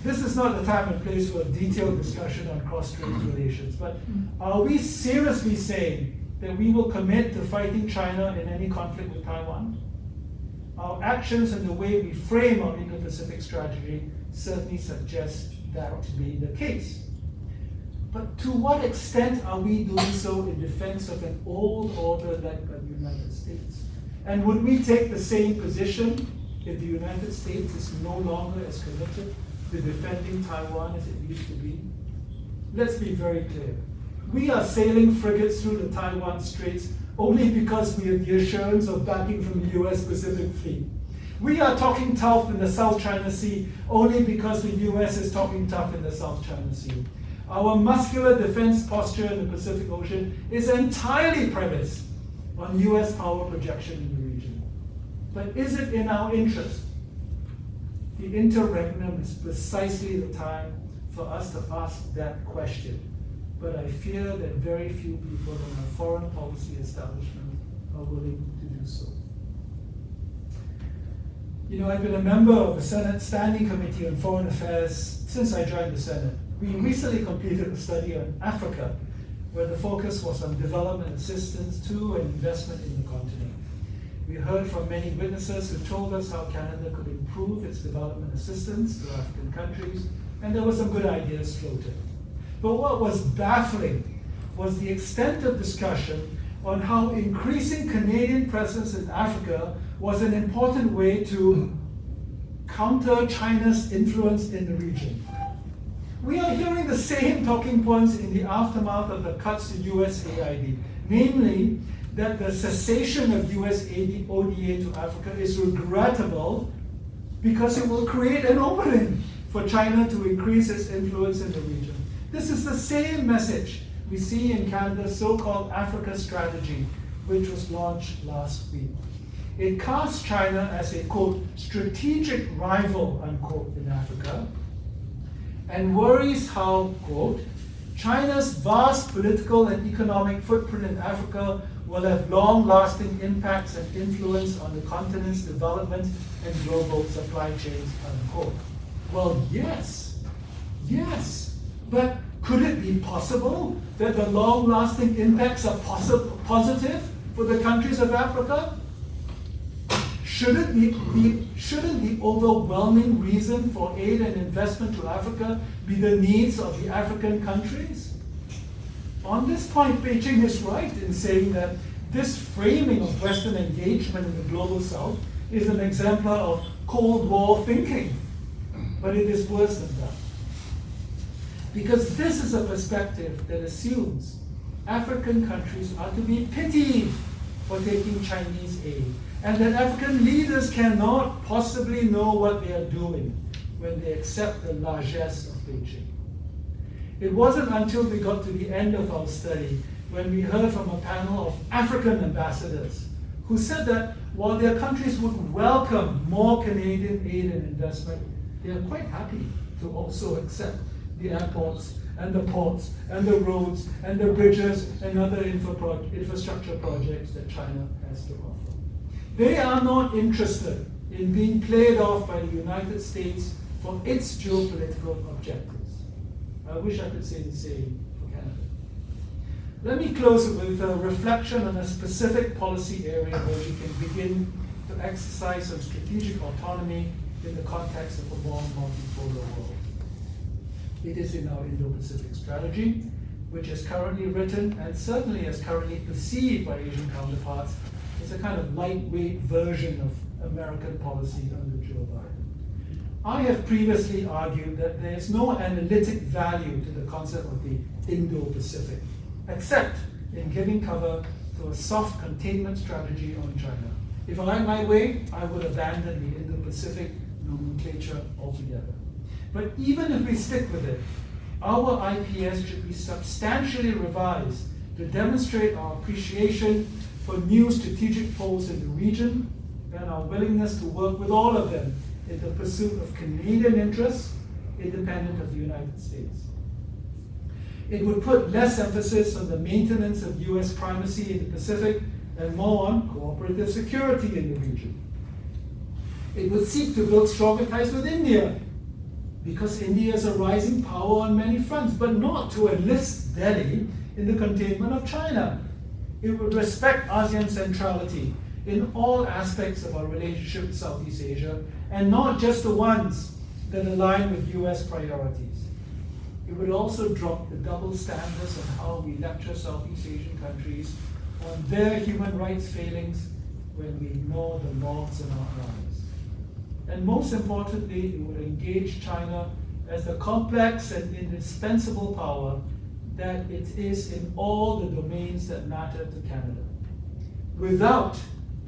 This is not the time and place for a detailed discussion on cross-strait relations, but are we seriously saying that we will commit to fighting China in any conflict with Taiwan? Our actions and the way we frame our Indo-Pacific strategy certainly suggest that to be the case. But to what extent are we doing so in defense of an old order led by the United States? And would we take the same position if the United States is no longer as committed to defending Taiwan as it used to be? Let's be very clear. We are sailing frigates through the Taiwan Straits only because we have the assurance of backing from the US Pacific Fleet. We are talking tough in the South China Sea only because the US is talking tough in the South China Sea. Our muscular defense posture in the Pacific Ocean is entirely premised on US power projection in the region. But is it in our interest? The Interregnum is precisely the time for us to ask that question. But I fear that very few people in our foreign policy establishment are willing to do so. You know, I've been a member of the Senate Standing Committee on Foreign Affairs since I joined the Senate. We recently completed a study on Africa, where the focus was on development assistance to and investment in the continent. We heard from many witnesses who told us how Canada could improve its development assistance to African countries, and there were some good ideas floated. But what was baffling was the extent of discussion on how increasing Canadian presence in Africa was an important way to counter China's influence in the region. We are hearing the same talking points in the aftermath of the cuts to USAID, namely that the cessation of USAID ODA to Africa is regrettable because it will create an opening for China to increase its influence in the region. This is the same message we see in Canada's so-called Africa strategy, which was launched last week. It casts China as a, quote, strategic rival, unquote, in Africa, and worries how, quote, China's vast political and economic footprint in Africa will have long-lasting impacts and influence on the continent's development and global supply chains, unquote. Well, yes, but could it be possible that the long-lasting impacts are positive for the countries of Africa? Shouldn't the overwhelming reason for aid and investment to Africa be the needs of the African countries? On this point, Beijing is right in saying that this framing of Western engagement in the global South is an exemplar of Cold War thinking. But it is worse than that. Because this is a perspective that assumes African countries are to be pitied for taking Chinese aid, and that African leaders cannot possibly know what they are doing when they accept the largesse of Beijing. It wasn't until we got to the end of our study when we heard from a panel of African ambassadors who said that while their countries would welcome more Canadian aid and investment, they are quite happy to also accept the airports and the ports and the roads and the bridges and other infrastructure projects that China has to offer. They are not interested in being played off by the United States for its geopolitical objectives. I wish I could say the same for Canada. Let me close with a reflection on a specific policy area where we can begin to exercise some strategic autonomy in the context of a more multipolar world. It is in our Indo-Pacific strategy, which is currently written and certainly is currently perceived by Asian counterparts as a kind of lightweight version of American policy under Joe Biden. I have previously argued that there is no analytic value to the concept of the Indo-Pacific, except in giving cover to a soft containment strategy on China. If I had my way, I would abandon the Indo-Pacific nomenclature altogether. But even if we stick with it, our IPS should be substantially revised to demonstrate our appreciation for new strategic poles in the region and our willingness to work with all of them in the pursuit of Canadian interests, independent of the United States. It would put less emphasis on the maintenance of US primacy in the Pacific and more on cooperative security in the region. It would seek to build stronger ties with India, because India is a rising power on many fronts, but not to enlist Delhi in the containment of China. It would respect ASEAN centrality in all aspects of our relationship with Southeast Asia, and not just the ones that align with US priorities. It would also drop the double standards on how we lecture Southeast Asian countries on their human rights failings when we ignore the logs in our eyes. And most importantly, it would engage China as the complex and indispensable power that it is in all the domains that matter to Canada, without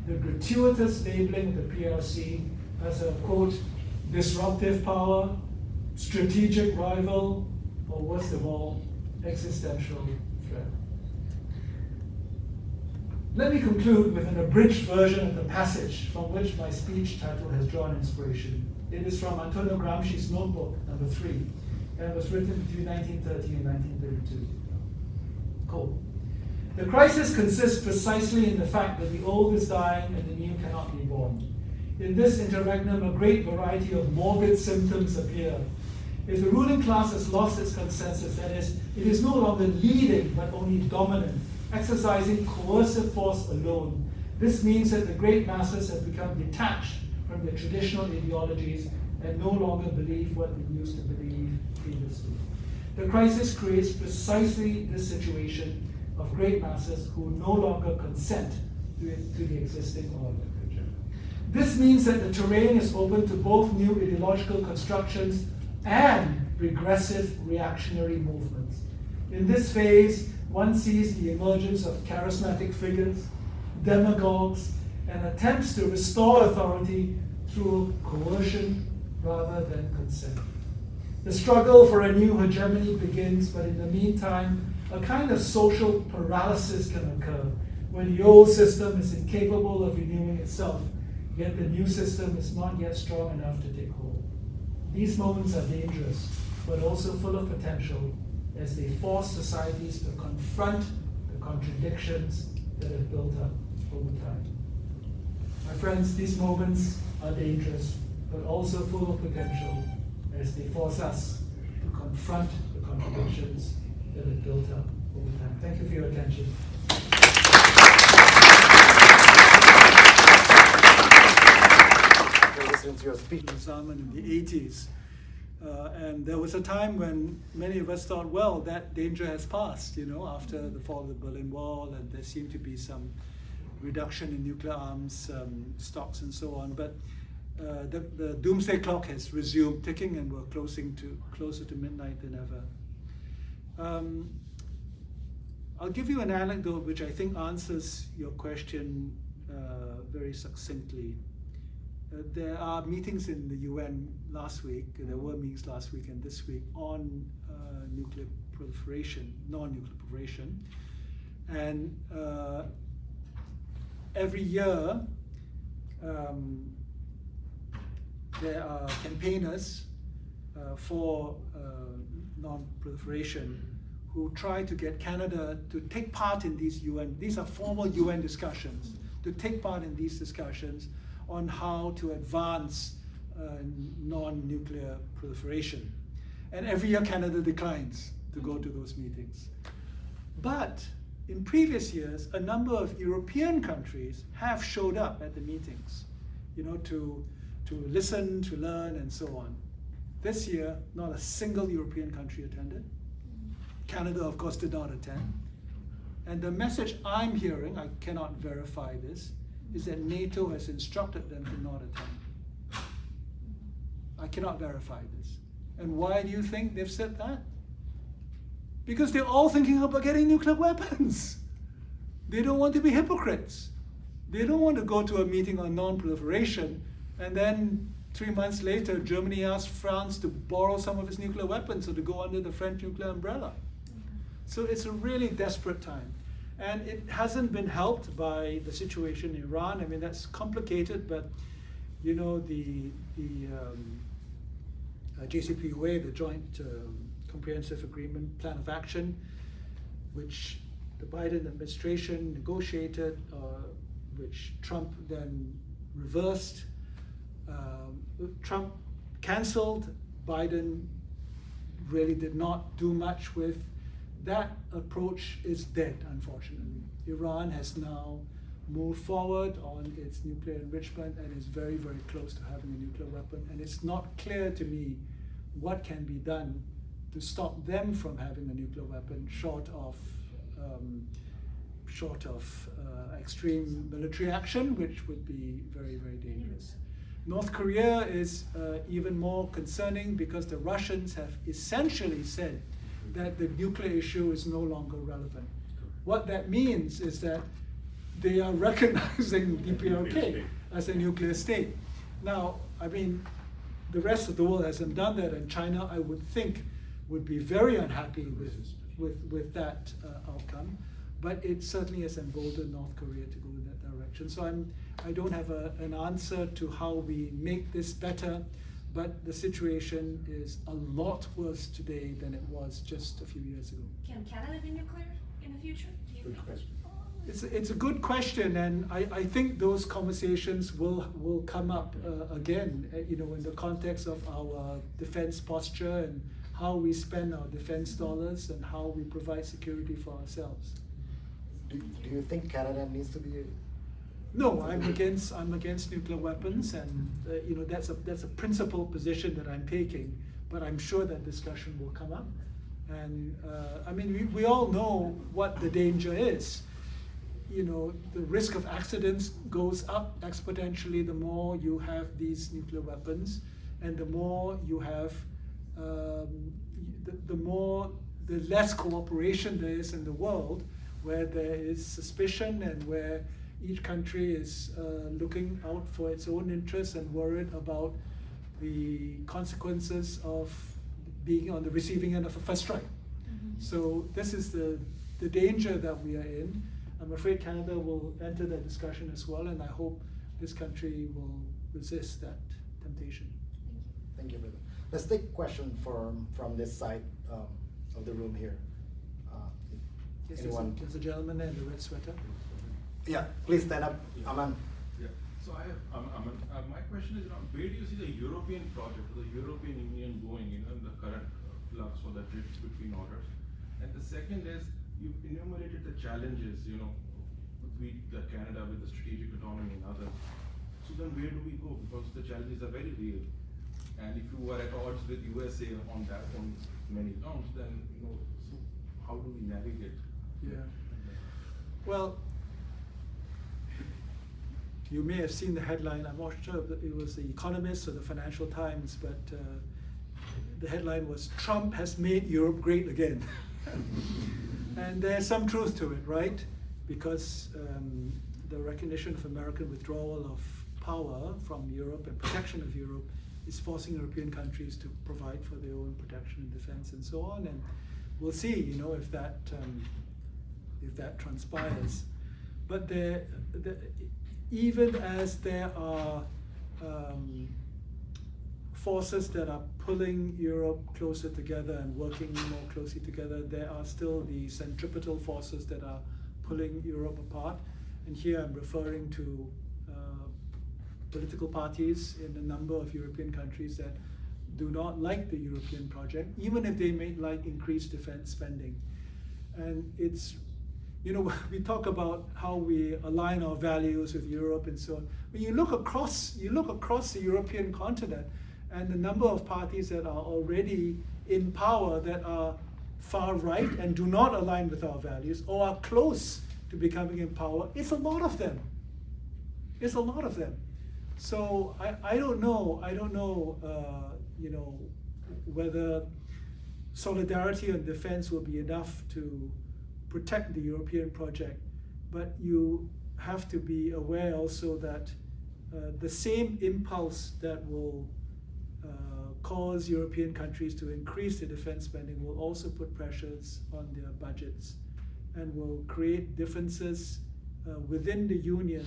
the gratuitous labeling of the PRC as a, quote, disruptive power, strategic rival, or worst of all, existential threat. Let me conclude with an abridged version of the passage from which my speech title has drawn inspiration. It is from Antonio Gramsci's notebook, number 3, and was written between 1930 and 1932. Quote, "The crisis consists precisely in the fact that the old is dying and the new cannot be born. In this interregnum, a great variety of morbid symptoms appear. If the ruling class has lost its consensus, that is, it is no longer leading but only dominant, exercising coercive force alone, this means that the great masses have become detached from their traditional ideologies and no longer believe what they used to believe previously. The crisis creates precisely this situation of great masses who no longer consent to the existing order. This means that the terrain is open to both new ideological constructions and regressive reactionary movements. In this phase, one sees the emergence of charismatic figures, demagogues, and attempts to restore authority through coercion rather than consent. The struggle for a new hegemony begins, but in the meantime, a kind of social paralysis can occur when the old system is incapable of renewing itself, yet the new system is not yet strong enough to take hold. These moments are dangerous, but also full of potential as they force societies to confront the contradictions that have built up over time. My friends, these moments are dangerous, but also full of potential as they force us to confront the contradictions that have built up over time. Thank you for your attention. Listening to your speech in the 80s. And there was a time when many of us thought, well, that danger has passed, after the fall of the Berlin Wall, and there seemed to be some reduction in nuclear arms stocks and so on. But the doomsday clock has resumed ticking, and we're closer to midnight than ever. I'll give you an anecdote which I think answers your question very succinctly. There are meetings in the UN last week, there were meetings last week and this week on nuclear proliferation, non-nuclear proliferation. And every year there are campaigners for non-proliferation who try to get Canada to take part in these are formal UN discussions, to take part in these discussions on how to advance non-nuclear proliferation. And every year Canada declines to go to those meetings. But in previous years, a number of European countries have showed up at the meetings, to listen, to learn, and so on. This year, not a single European country attended. Canada, of course, did not attend. And the message I'm hearing, I cannot verify this, is that NATO has instructed them to not attend. I cannot verify this. And why do you think they've said that? Because they're all thinking about getting nuclear weapons. They don't want to be hypocrites. They don't want to go to a meeting on non-proliferation and then 3 months later, Germany asked France to borrow some of its nuclear weapons or to go under the French nuclear umbrella. So it's a really desperate time. And it hasn't been helped by the situation in Iran. I mean, that's complicated, but the JCPOA, the Joint Comprehensive Agreement Plan of Action, which the Biden administration negotiated, which Trump then reversed. Trump canceled, Biden really did not do much with. That approach is dead, unfortunately. Iran has now moved forward on its nuclear enrichment and is very, very close to having a nuclear weapon. And it's not clear to me what can be done to stop them from having a nuclear weapon short of extreme military action, which would be very, very dangerous. North Korea is even more concerning because the Russians have essentially said that the nuclear issue is no longer relevant. What that means is that they are recognizing DPRK as a nuclear state. Now, I mean, the rest of the world hasn't done that, and China, I would think, would be very unhappy with that outcome. But it certainly has emboldened North Korea to go in that direction. So I don't have an answer to how we make this better, but the situation is a lot worse today than it was just a few years ago. Can Canada be nuclear in the future? Do you think? question. It's a good question, and I think those conversations will come up again, in the context of our defense posture and how we spend our defense dollars and how we provide security for ourselves. Do you think Canada needs to be? No, I'm against nuclear weapons, and that's a principled position that I'm taking. But I'm sure that discussion will come up, and I mean we all know what the danger is. The risk of accidents goes up exponentially the more you have these nuclear weapons, and the more you have, the less cooperation there is in the world, where there is suspicion and where each country is looking out for its own interests and worried about the consequences of being on the receiving end of a first strike. Mm-hmm. So this is the danger that we are in. I'm afraid Canada will enter that discussion as well, and I hope this country will resist that temptation. Thank you, brother. Let's take a question from this side of the room here. Yes, Anyone? there's a gentleman there in the red sweater. Yeah, please stand up, Yeah. Aman. Yeah. So I have, my question is around where do you see the European project, the European Union going, in the current flux or the drift between orders? And the second is, you've enumerated the challenges, with the Canada with the strategic autonomy and others. So then where do we go? Because the challenges are very real. And if you were at odds with USA on that, on many counts, then, so how do we navigate? Yeah. Well, you may have seen the headline, I'm not sure if it was The Economist or the Financial Times, but the headline was, "Trump has made Europe great again." And there's some truth to it, right? Because the recognition of American withdrawal of power from Europe and protection of Europe is forcing European countries to provide for their own protection and defense and so on. And we'll see, if that transpires. But even as there are forces that are pulling Europe closer together and working more closely together, there are still the centripetal forces that are pulling Europe apart. And here I'm referring to political parties in a number of European countries that do not like the European project, even if they may like increased defense spending. And it's, we talk about how we align our values with Europe and so on. When you look across the European continent, and the number of parties that are already in power that are far right and do not align with our values, or are close to becoming in power, it's a lot of them. It's a lot of them. So I don't know, whether solidarity and defense will be enough to protect the European project. But you have to be aware also that the same impulse that will cause European countries to increase their defense spending will also put pressures on their budgets and will create differences within the Union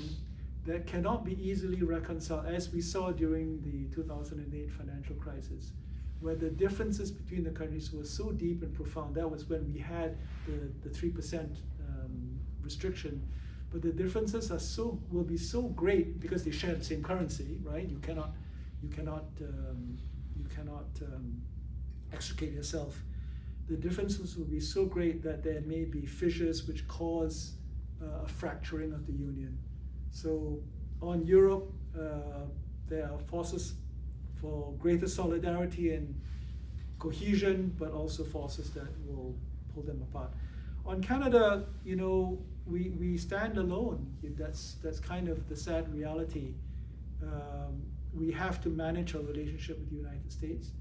that cannot be easily reconciled, as we saw during the 2008 financial crisis, where the differences between the countries were so deep and profound. That was when we had the 3% restriction. But the differences will be so great because they share the same currency, right? You cannot extricate yourself. The differences will be so great that there may be fissures which cause a fracturing of the Union. So on Europe, there are forces for greater solidarity and cohesion, but also forces that will pull them apart. On Canada, we stand alone. That's kind of the sad reality. We have to manage our relationship with the United States.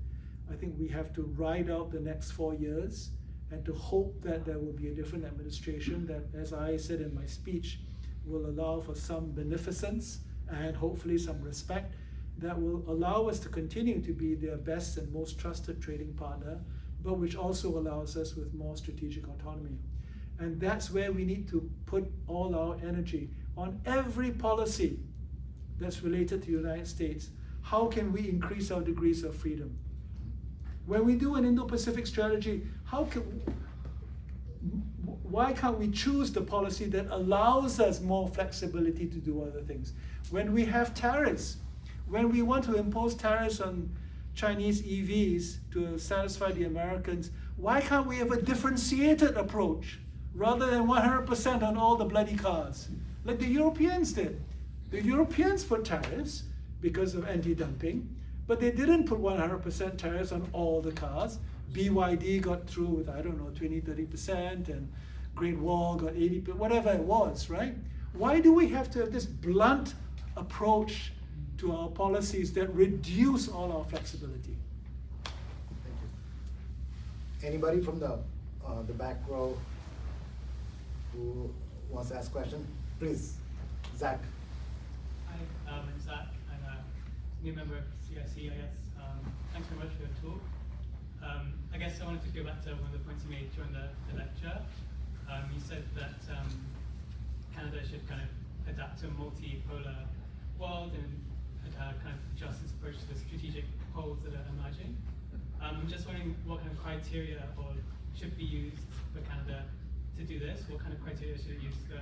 I think we have to ride out the next 4 years and to hope that there will be a different administration that, as I said in my speech, will allow for some beneficence and hopefully some respect that will allow us to continue to be their best and most trusted trading partner, but which also allows us with more strategic autonomy. And that's where we need to put all our energy on every policy that's related to the United States. How can we increase our degrees of freedom? When we do an Indo-Pacific strategy, why can't we choose the policy that allows us more flexibility to do other things? When we have tariffs, when we want to impose tariffs on Chinese EVs to satisfy the Americans, why can't we have a differentiated approach rather than 100% on all the bloody cars, like the Europeans did? The Europeans put tariffs because of anti-dumping, but they didn't put 100% tariffs on all the cars. BYD got through with, 20-30%, and Great Wall got 80%, whatever it was, right? Why do we have to have this blunt approach to our policies that reduce all our flexibility? Thank you. Anybody from the back row who wants to ask a question? Please, Zach. Hi, I'm Zach. I'm a new member of CIC, I guess. Thanks very much for your talk. I guess I wanted to go back to one of the points you made during the lecture. You said that Canada should kind of adapt to a multipolar world and kind of adjust its approach to the strategic poles that are emerging. I'm just wondering what kind of criteria should be used for Canada to do this. What kind of criteria should it use for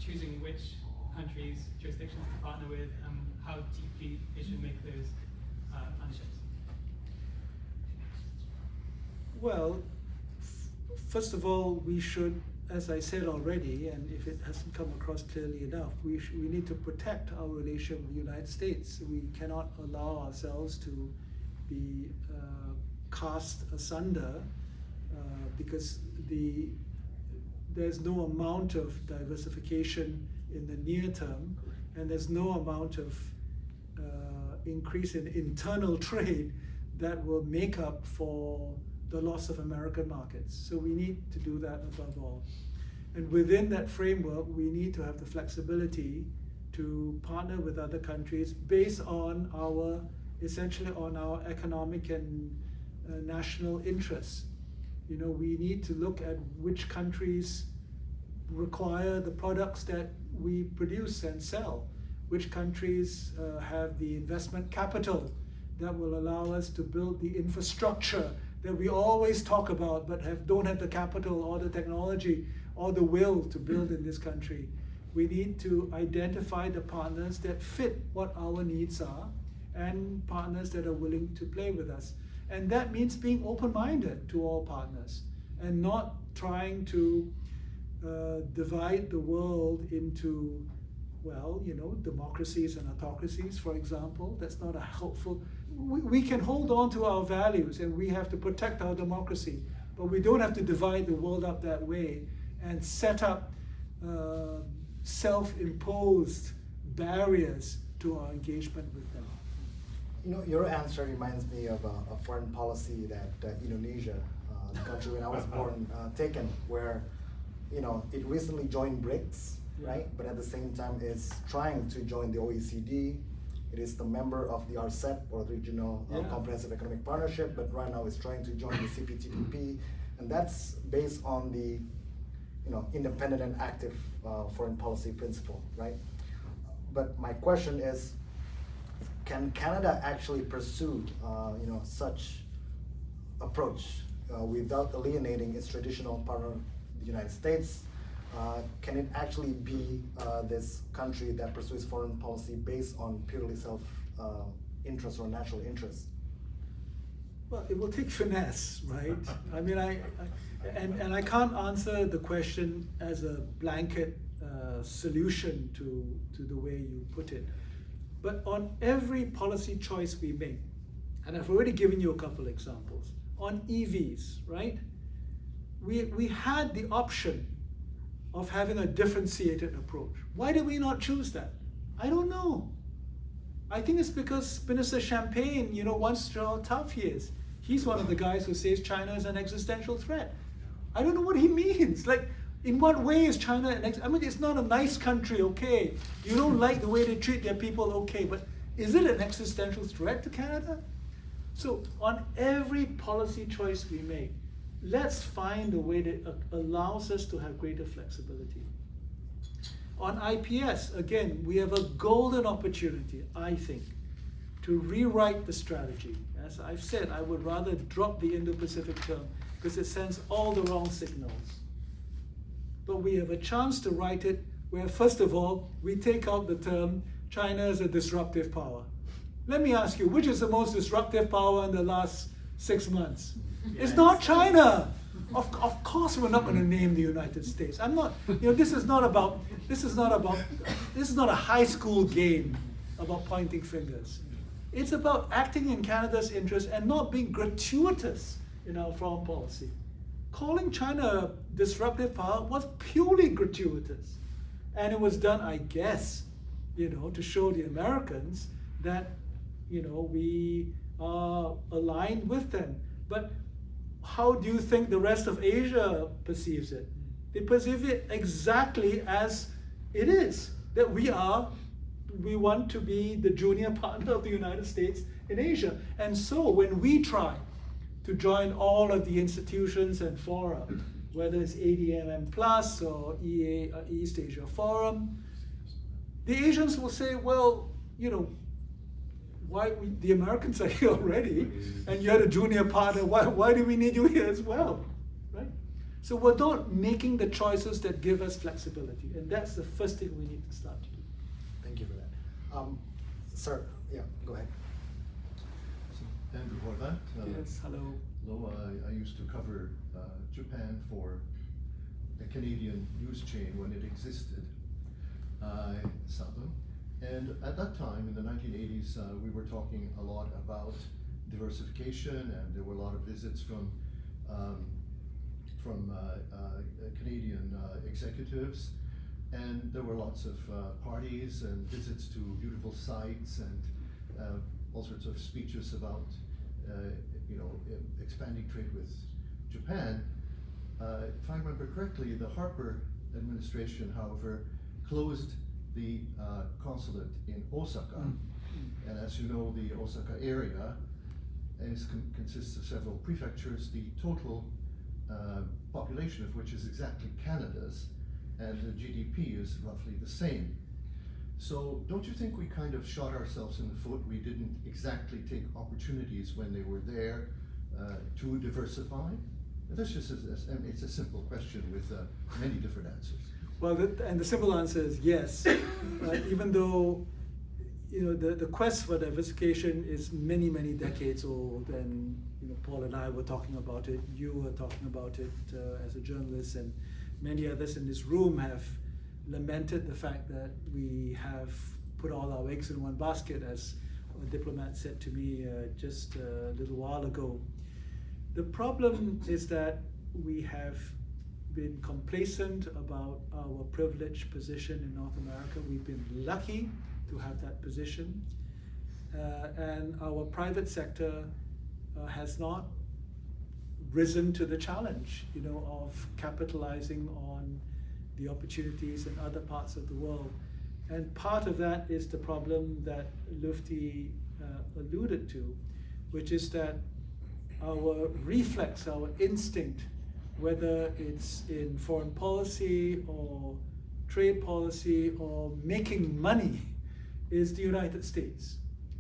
choosing which countries, jurisdictions to partner with, and how deeply it should make those partnerships? Well, first of all, we should, as I said already, and if it hasn't come across clearly enough, we need to protect our relationship with the United States. We cannot allow ourselves to be cast asunder because there's no amount of diversification in the near term, and there's no amount of increase in internal trade that will make up for the loss of American markets. So we need to do that above all. And within that framework, we need to have the flexibility to partner with other countries based on essentially on our economic and national interests. You know, we need to look at which countries require the products that we produce and sell, which countries have the investment capital that will allow us to build the infrastructure that we always talk about but don't have the capital or the technology or the will to build in this country. We need to identify the partners that fit what our needs are and partners that are willing to play with us. And that means being open-minded to all partners and not trying to divide the world into, well, you know, democracies and autocracies, for example. That's not a helpful. We can hold on to our values and we have to protect our democracy, but we don't have to divide the world up that way and set up self-imposed barriers to our engagement with them. You know, your answer reminds me of a foreign policy that Indonesia, the country when I was born, taken, where, you know, it recently joined BRICS, right? But at the same time is trying to join the OECD. It is the member of the RCEP, or the Regional Comprehensive Economic Partnership, but right now is trying to join the CPTPP, and that's based on the, you know, independent and active foreign policy principle, right? But my question is, can Canada actually pursue, you know, such approach without alienating its traditional partner, the United States? Can it actually be this country that pursues foreign policy based on purely self-interest or national interest? Well, it will take finesse, right? I mean, and I can't answer the question as a blanket solution to the way you put it. But on every policy choice we make, and I've already given you a couple examples, on EVs, right? We had the option of having a differentiated approach. Why did we not choose that? I don't know. I think it's because Minister Champagne, you know, wants how tough he is. He's one of the guys who says China is an existential threat. I don't know what he means. Like, in what way is China I mean, it's not a nice country, okay. You don't like the way they treat their people, okay, but is it an existential threat to Canada? So on every policy choice we make, let's find a way that allows us to have greater flexibility. On IPS, again, we have a golden opportunity, I think, to rewrite the strategy. As I've said, I would rather drop the Indo-Pacific term because it sends all the wrong signals. But we have a chance to write it where, first of all, we take out the term China is a disruptive power. Let me ask you, which is the most disruptive power in the last 6 months? It's not China. Of course we're not going to name the United States. I'm not, you know, this is not a high school game about pointing fingers. It's about acting in Canada's interest and not being gratuitous in our foreign policy. Calling China a disruptive power was purely gratuitous. And it was done, I guess, you know, to show the Americans that, you know, we are aligned with them. But how do you think the rest of Asia perceives it? They perceive it exactly as it is, that we want to be the junior partner of the United States in Asia. And so when we try to join all of the institutions and fora, whether it's ADMM Plus or East Asia Forum, the Asians will say, well, you know, the Americans are here already, and you're the junior partner, why do we need you here as well, right? So we're not making the choices that give us flexibility, and that's the first thing we need to start to do. Thank you for that. Sir, yeah, go ahead. And before that, Yes, hello. hello, I used to cover Japan for the Canadian news chain when it existed, Southern. And at that time, in the 1980s, we were talking a lot about diversification, and there were a lot of visits from Canadian executives, and there were lots of parties and visits to beautiful sites and all sorts of speeches about expanding trade with Japan. If I remember correctly, the Harper administration, however, closed the consulate in Osaka. And as you know, the Osaka area consists of several prefectures, the total population of which is exactly Canada's, and the GDP is roughly the same. So don't you think we kind of shot ourselves in the foot? We didn't exactly take opportunities when they were there to diversify? That's just it's a simple question with many different answers. Well, and the simple answer is yes. Even though the quest for diversification is many, many decades old, and Paul and I were talking about it, you were talking about it as a journalist, and many others in this room have lamented the fact that we have put all our eggs in one basket, as a diplomat said to me just a little while ago. The problem is that we have been complacent about our privileged position in North America. We've been lucky to have that position, and our private sector has not risen to the challenge, of capitalizing on the opportunities in other parts of the world. And part of that is the problem that Lufti alluded to, which is that our reflex, our instinct, whether it's in foreign policy or trade policy or making money, is the United States.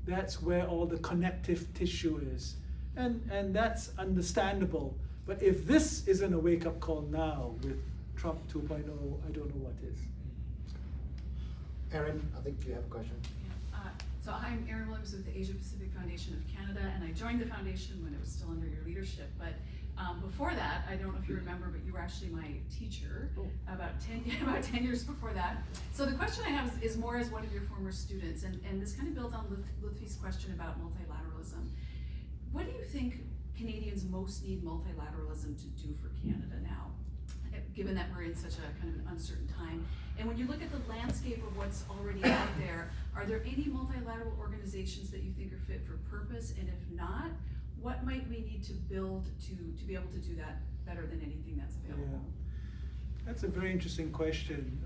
That's where all the connective tissue is. And that's understandable. But if this isn't a wake-up call now with Trump 2.0, I don't know what is. Erin, I think you have a question. So I'm Erin Williams with the Asia Pacific Foundation of Canada, and I joined the foundation when it was still under your leadership. But before that, I don't know if you remember, but you were actually my teacher about 10 years before that. So the question I have is more as one of your former students, and this kind of builds on Lutfi's question about multilateralism. What do you think Canadians most need multilateralism to do for Canada now, given that we're in such a kind of an uncertain time? And when you look at the landscape of what's already out there, are there any multilateral organizations that you think are fit for purpose? And if not, what might we need to build to be able to do that better than anything that's available? Yeah. That's a very interesting question.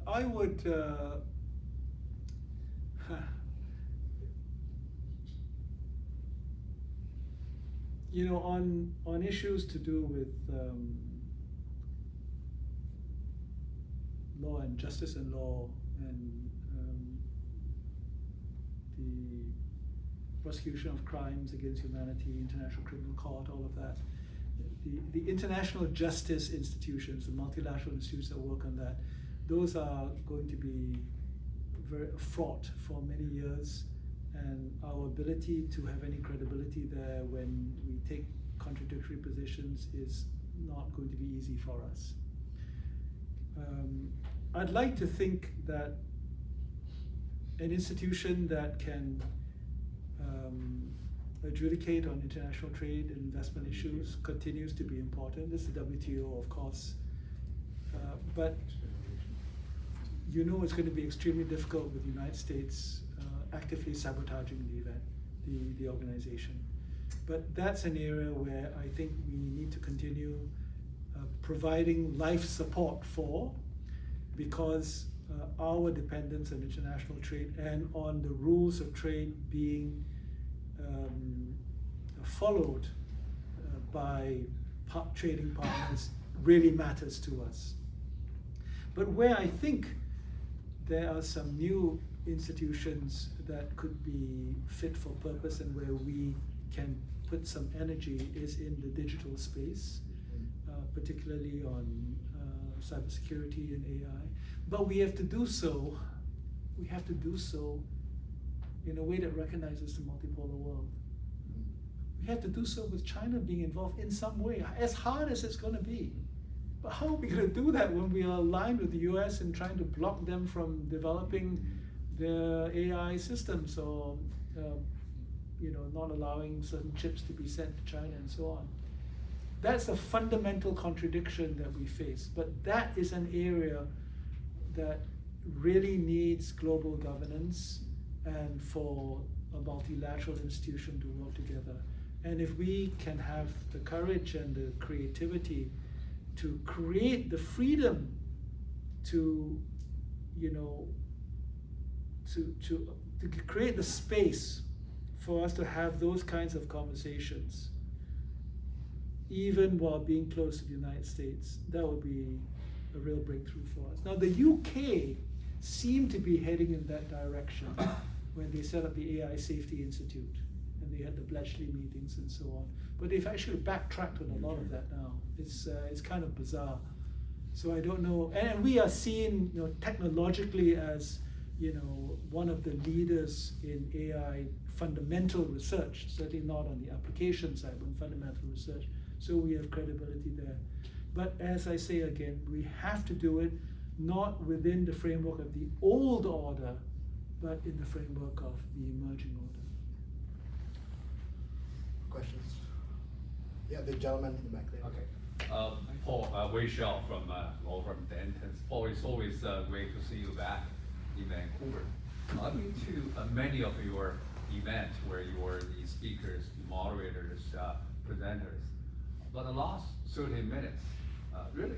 I would on issues to do with law and justice and law and the prosecution of crimes against humanity, International Criminal Court, all of that. The international justice institutions, the multilateral institutions that work on that, those are going to be very fraught for many years, and our ability to have any credibility there when we take contradictory positions is not going to be easy for us. I'd like to think that an institution that can adjudicate on international trade and investment issues continues to be important. This is the WTO, of course, but it's going to be extremely difficult with the United States actively sabotaging the event, the organization. But that's an area where I think we need to continue providing life support for, because our dependence on international trade and on the rules of trade being followed by trading partners really matters to us. But where I think there are some new institutions that could be fit for purpose and where we can put some energy is in the digital space, particularly on cybersecurity and AI. But we have to do so in a way that recognizes the multipolar world. We have to do so with China being involved in some way, as hard as it's going to be. But how are we going to do that when we are aligned with the US and trying to block them from developing their AI systems or not allowing certain chips to be sent to China and so on. That's a fundamental contradiction that we face, but that is an area that really needs global governance and for a multilateral institution to work together. And if we can have the courage and the creativity to create the freedom to, to create the space for us to have those kinds of conversations, even while being close to the United States, that would be a real breakthrough for us. Now, the UK seemed to be heading in that direction when they set up the AI Safety Institute and they had the Bletchley meetings and so on. But they've actually backtracked on a lot of that now. It's kind of bizarre. So I don't know, and we are seen, technologically as, one of the leaders in AI fundamental research, certainly not on the application side, but in fundamental research. So we have credibility there. But as I say again, we have to do it not within the framework of the old order, but in the framework of the emerging order. Questions? Yeah, the gentleman in the back there. Okay. Paul Weishao from law firm Dentons. Paul, it's always great to see you back in Vancouver. I've been to many of your events where you were the speakers, moderators, presenters. But the last 30 minutes really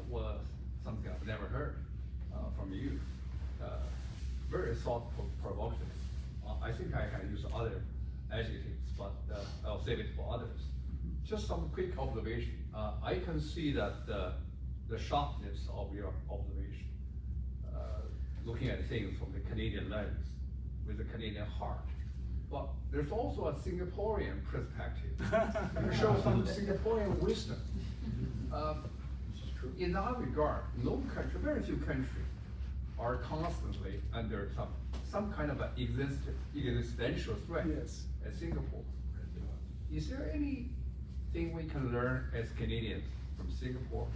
was something I've never heard from you. Very thought-provoking. I think I can use other adjectives, but I'll save it for others. Just some quick observation. I can see that the sharpness of your observation, looking at things from the Canadian lens, with the Canadian heart. But there's also a Singaporean perspective. You show some Singaporean wisdom. In that regard, no country, very few countries are constantly under some kind of an existential threat Yes. as Singapore. Is there anything we can learn as Canadians from Singapore?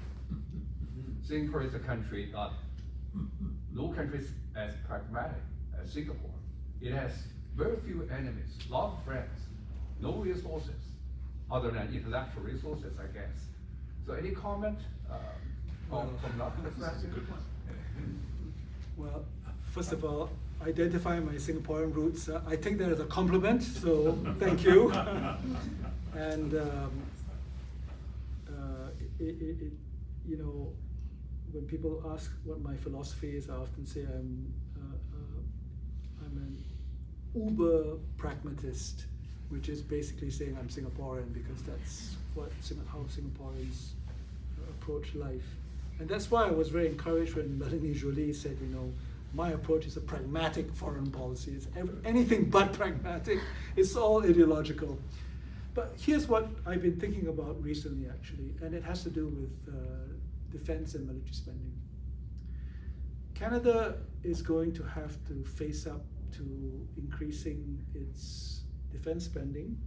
Singapore is a country that no country is as pragmatic as Singapore. It has very few enemies, a lot of friends, no resources, other than intellectual resources, I guess. So any comment from that perspective? That's a good one. Well, first of all, identifying my Singaporean roots, I think that is a compliment, so thank you. And when people ask what my philosophy is, I often say I'm an uber pragmatist, which is basically saying I'm Singaporean because that's how Singaporeans approach life. And that's why I was very encouraged when Melanie Joly said, my approach is a pragmatic foreign policy. It's anything but pragmatic. It's all ideological. But here's what I've been thinking about recently, actually, and it has to do with defense and military spending. Canada is going to have to face up to increasing its defense spending.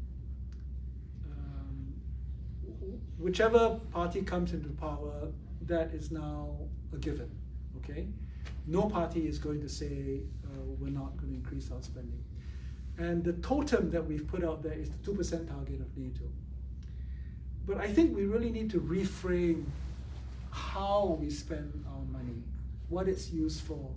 Whichever party comes into power, that is now a given, okay? No party is going to say, we're not going to increase our spending. And the totem that we've put out there is the 2% target of NATO. But I think we really need to reframe how we spend our money, what it's used for,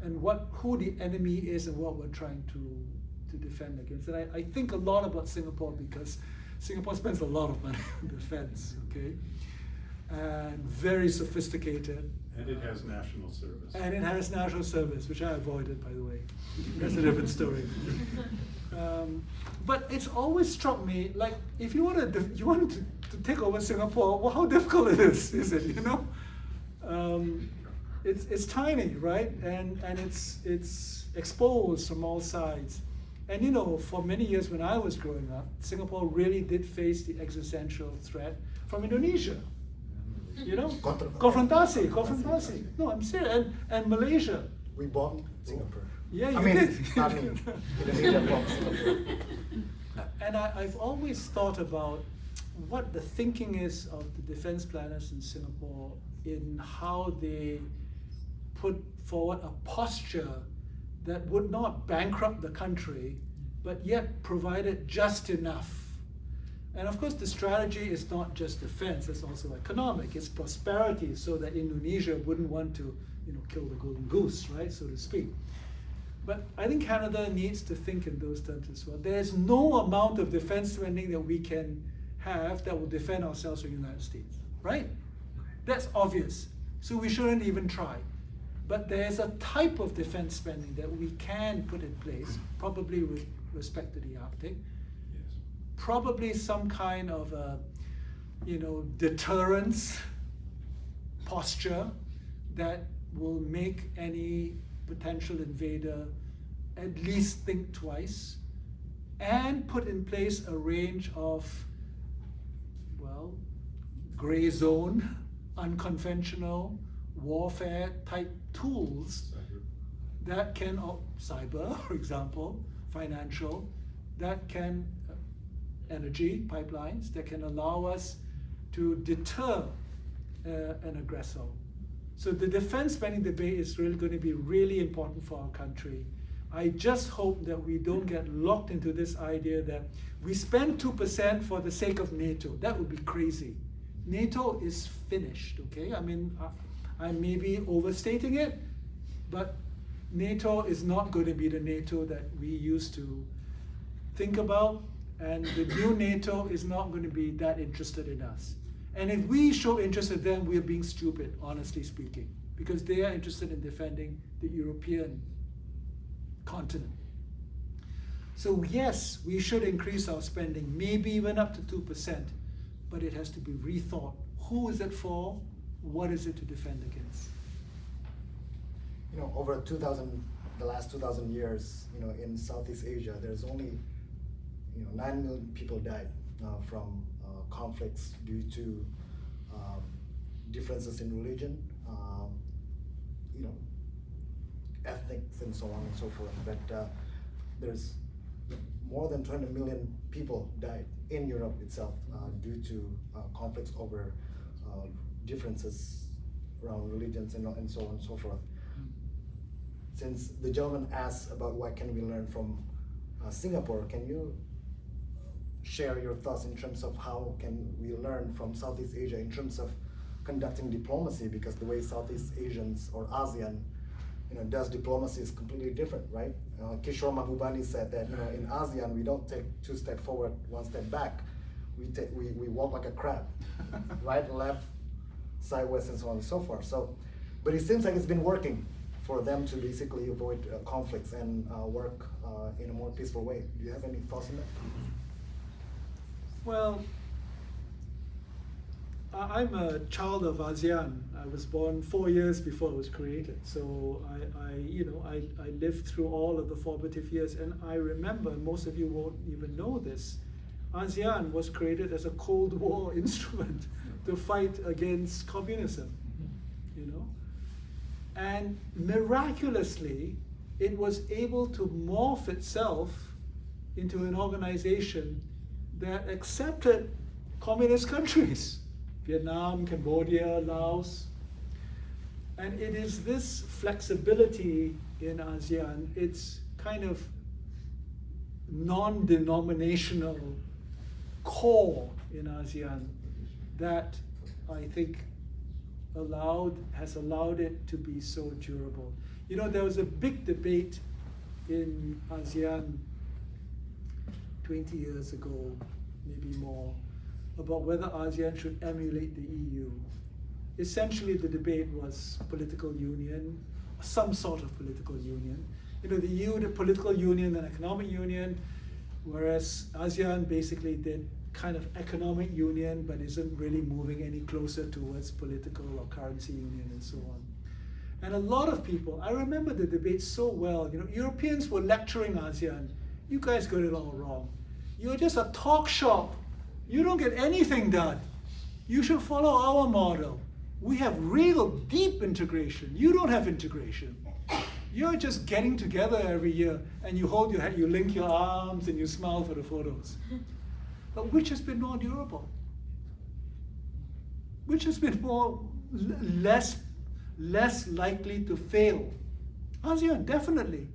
and who the enemy is and what we're trying to defend against. And I think a lot about Singapore because Singapore spends a lot of money on defense, okay? And very sophisticated. And it has national service. And it has national service, which I avoided, by the way. That's a different story. But it's always struck me, like, if you wanted to take over Singapore, well, how difficult it is it, It's tiny, right? And it's exposed from all sides. And for many years when I was growing up, Singapore really did face the existential threat from Indonesia. Konfrontasi. No, I'm serious. And Malaysia. We bombed Singapore. Yeah, you I mean, did. not me. Indonesia bombed Singapore. And I've always thought about what the thinking is of the defense planners in Singapore in how they put forward a posture that would not bankrupt the country, but yet provided just enough. And of course, the strategy is not just defense, it's also economic, it's prosperity, so that Indonesia wouldn't want to, kill the golden goose, right, so to speak. But I think Canada needs to think in those terms as well. There's no amount of defense spending that we can have that will defend ourselves from the United States, right? That's obvious. So we shouldn't even try. But there's a type of defense spending that we can put in place, probably with respect to the Arctic. Yes. Probably some kind of a, deterrence posture that will make any potential invader at least think twice, and put in place a range of, gray zone, unconventional warfare type tools that can, cyber, for example, financial, that can, energy pipelines, that can allow us to deter an aggressor. So the defense spending debate is really going to be really important for our country. I just hope that we don't get locked into this idea that we spend 2% for the sake of NATO. That would be crazy. NATO is finished, okay? I mean, I may be overstating it, but NATO is not going to be the NATO that we used to think about, and the new NATO is not going to be that interested in us. And if we show interest in them, we're being stupid, honestly speaking, because they are interested in defending the European continent. So yes, we should increase our spending, maybe even up to 2%, but it has to be rethought. Who is it for? What is it to defend against? Over the last 2,000 years, in Southeast Asia, there's only, 9 million people died from conflicts due to differences in religion, ethnics, and so on and so forth. But there's more than 20 million people died in Europe itself due to conflicts over differences around religions and so on and so forth. Since the gentleman asked about what can we learn from Singapore, can you share your thoughts in terms of how can we learn from Southeast Asia in terms of conducting diplomacy? Because the way Southeast Asians or ASEAN does diplomacy is completely different, right? Kishore Mahbubani said that in ASEAN we don't take 2 steps forward, 1 step back. We walk like a crab, right, left, sideways, and so on and so forth. So, but it seems like it's been working for them to basically avoid conflicts and work in a more peaceful way. Do you have any thoughts on that? Well, I'm a child of ASEAN. I was born 4 years before it was created. So I lived through all of the formative years, and I remember, most of you won't even know this, ASEAN was created as a Cold War instrument to fight against communism, And miraculously, it was able to morph itself into an organization that accepted communist countries. Vietnam, Cambodia, Laos. And it is this flexibility in ASEAN, it's kind of non-denominational core in ASEAN that I think has allowed it to be so durable. There was a big debate in ASEAN 20 years ago, maybe more, about whether ASEAN should emulate the EU. Essentially, the debate was political union, some sort of political union. The EU, the political union and economic union, whereas ASEAN basically did kind of economic union, but isn't really moving any closer towards political or currency union and so on. And a lot of people, I remember the debate so well, Europeans were lecturing ASEAN, you guys got it all wrong. You're just a talk shop. You don't get anything done. You should follow our model. We have real deep integration. You don't have integration. You're just getting together every year and you hold your head, you link your arms and you smile for the photos. But which has been more durable? Which has been less likely to fail? ASEAN, definitely.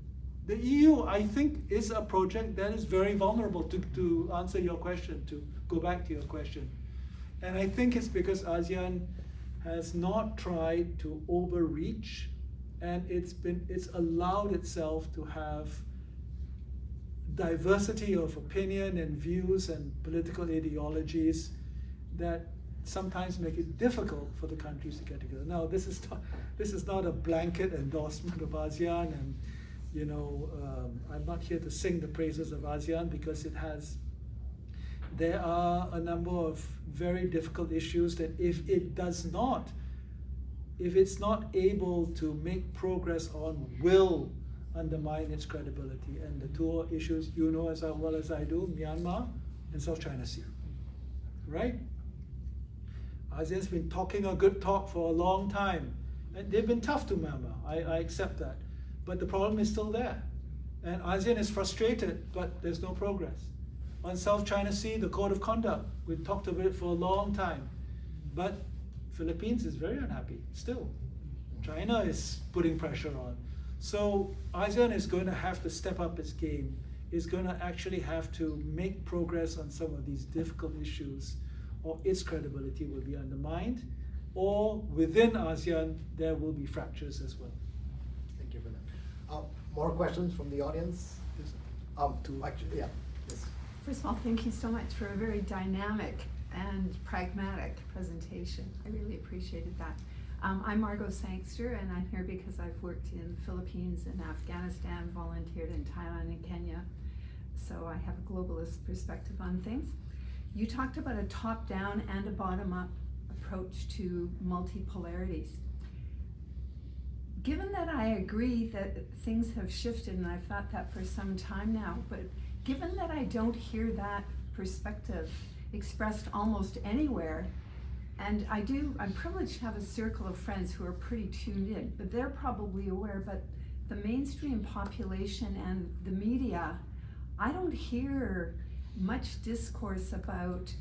The EU, I think, is a project that is very vulnerable, to answer your question, to go back to your question. And I think it's because ASEAN has not tried to overreach, and it's allowed itself to have diversity of opinion and views and political ideologies that sometimes make it difficult for the countries to get together. Now, this is not a blanket endorsement of ASEAN, and I'm not here to sing the praises of ASEAN, because there are a number of very difficult issues that if it's not able to make progress on, will undermine its credibility. And the two issues you know as well as I do, Myanmar and South China Sea, right? ASEAN's been talking a good talk for a long time, and they've been tough to Myanmar, I accept that. But the problem is still there. And ASEAN is frustrated, but there's no progress. On South China Sea, the Code of Conduct, we've talked about it for a long time. But Philippines is very unhappy still. China is putting pressure on. So ASEAN is going to have to step up its game, is going to actually have to make progress on some of these difficult issues, or its credibility will be undermined, or within ASEAN, there will be fractures as well. Thank you for that. More questions from the audience? Actually, yeah. Yes. First of all, thank you so much for a very dynamic and pragmatic presentation. I really appreciated that. I'm Margot Sangster, and I'm here because I've worked in the Philippines and Afghanistan, volunteered in Thailand and Kenya, so I have a globalist perspective on things. You talked about a top-down and a bottom-up approach to multipolarities. Given that I agree that things have shifted, and I've thought that for some time now, but given that I don't hear that perspective expressed almost anywhere, and I'm privileged to have a circle of friends who are pretty tuned in, but they're probably aware, but the mainstream population and the media, I don't hear much discourse about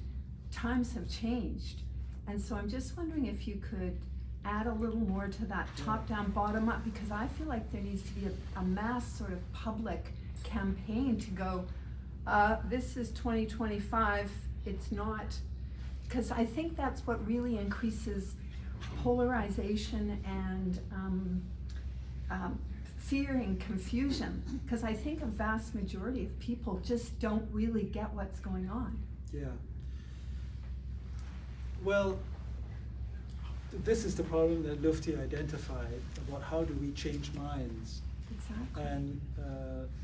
times have changed. And so I'm just wondering if you could add a little more to that top-down, bottom-up, because I feel like there needs to be a mass sort of public campaign to go, this is 2025, it's not, because I think that's what really increases polarization and fear and confusion, because I think a vast majority of people just don't really get what's going on. Yeah. Well, this is the problem that Lufti identified about how do we change minds. Exactly. And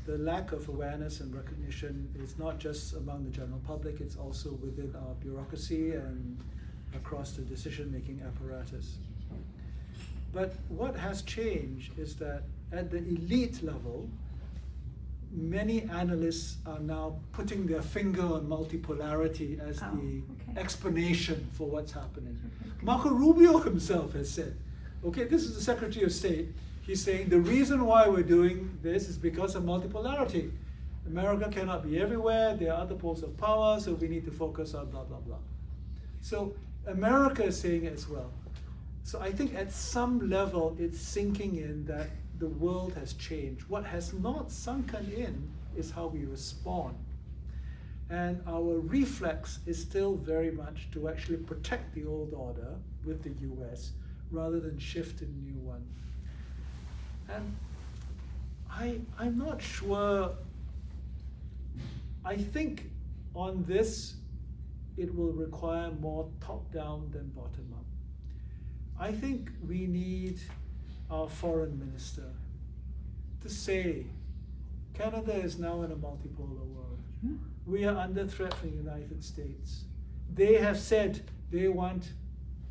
the lack of awareness and recognition is not just among the general public, it's also within our bureaucracy and across the decision-making apparatus. But what has changed is that at the elite level, many analysts are now putting their finger on multipolarity as the explanation for what's happening. Marco Rubio himself has said, okay, this is the Secretary of State, he's saying the reason why we're doing this is because of multipolarity. America cannot be everywhere, there are other poles of power, so we need to focus on blah, blah, blah. So America is saying it as well. So I think at some level it's sinking in that the world has changed. What has not sunken in is how we respond. And our reflex is still very much to actually protect the old order with the US rather than shift to a new one. And I'm not sure, I think on this it will require more top-down than bottom-up. I think we need our foreign minister to say, Canada is now in a multipolar world. We are under threat from the United States. They have said they want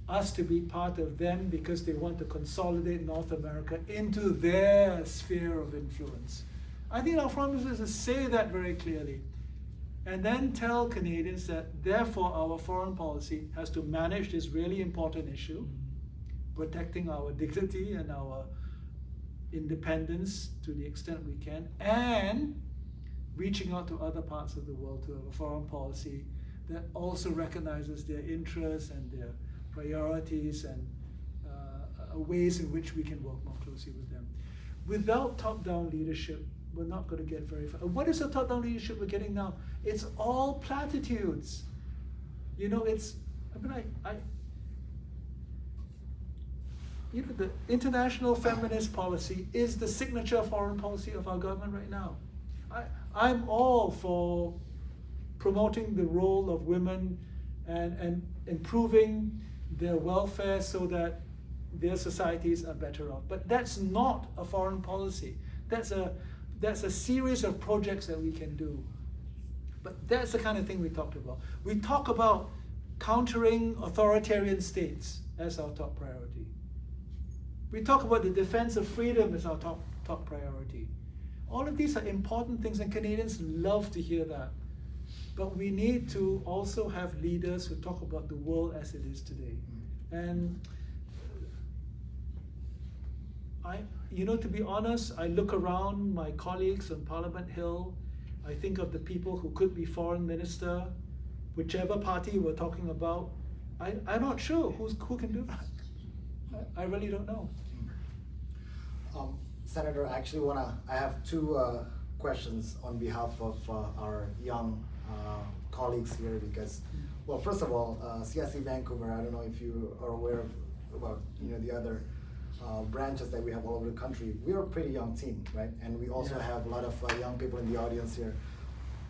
us to be part of them because they want to consolidate North America into their sphere of influence. I think our foreign minister should say that very clearly, and then tell Canadians that therefore our foreign policy has to manage this really important issue, protecting our dignity and our independence to the extent we can, and reaching out to other parts of the world to have a foreign policy that also recognizes their interests and their priorities and ways in which we can work more closely with them. Without top-down leadership, we're not going to get very far. What is the top-down leadership we're getting now? It's all platitudes. You know, the international feminist policy is the signature foreign policy of our government right now. I'm all for promoting the role of women and improving their welfare so that their societies are better off. But that's not a foreign policy. That's a series of projects that we can do. But that's the kind of thing we talked about. We talk about countering authoritarian states as our top priority. We talk about the defense of freedom as our top priority. All of these are important things, and Canadians love to hear that. But we need to also have leaders who talk about the world as it is today. And to be honest, I look around my colleagues on Parliament Hill. I think of the people who could be foreign minister, whichever party we're talking about. I'm not sure who can do that. I really don't know. Senator, I actually I have two questions on behalf of our young colleagues here because, well, first of all, CIC Vancouver, I don't know if you are aware about the other branches that we have all over the country. We are a pretty young team, right? And we also have a lot of young people in the audience here.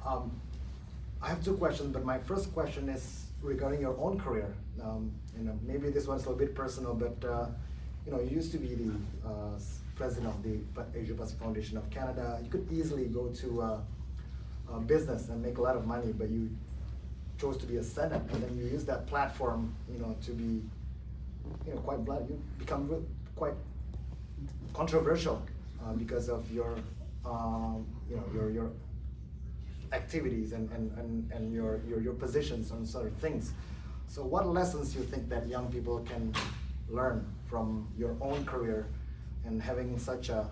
I have two questions, but my first question is regarding your own career. Maybe this one's a little bit personal, but you used to be the president of the Asia Pacific Foundation of Canada. You could easily go to business and make a lot of money, but you chose to be a senator, and then you use that platform, to be, quite blunt. You become quite controversial because of your, your activities and your positions on certain things. So, what lessons do you think that young people can learn from your own career and having such a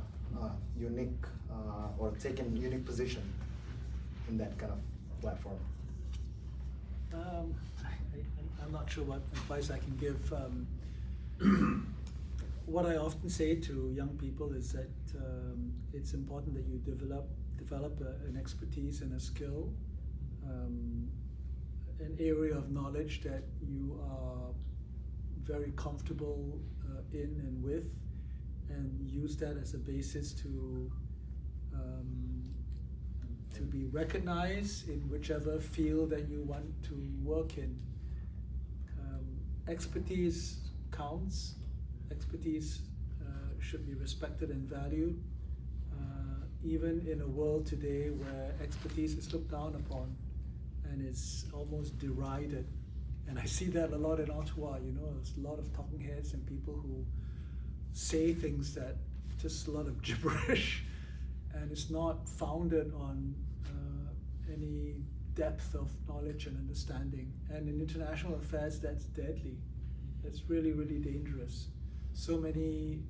unique or taking unique position in that kind of platform? I'm not sure what advice I can give. What I often say to young people is that it's important that you develop an expertise and a skill, an area of knowledge that you are very comfortable in and with, and use that as a basis to be recognized in whichever field that you want to work in. Expertise counts. Expertise should be respected and valued, even in a world today where expertise is looked down upon and is almost derided. And I see that a lot in Ottawa. There's a lot of talking heads and people who say things that just a lot of gibberish, and it's not founded on any depth of knowledge and understanding. And in international affairs, that's deadly. That's really, really dangerous. So many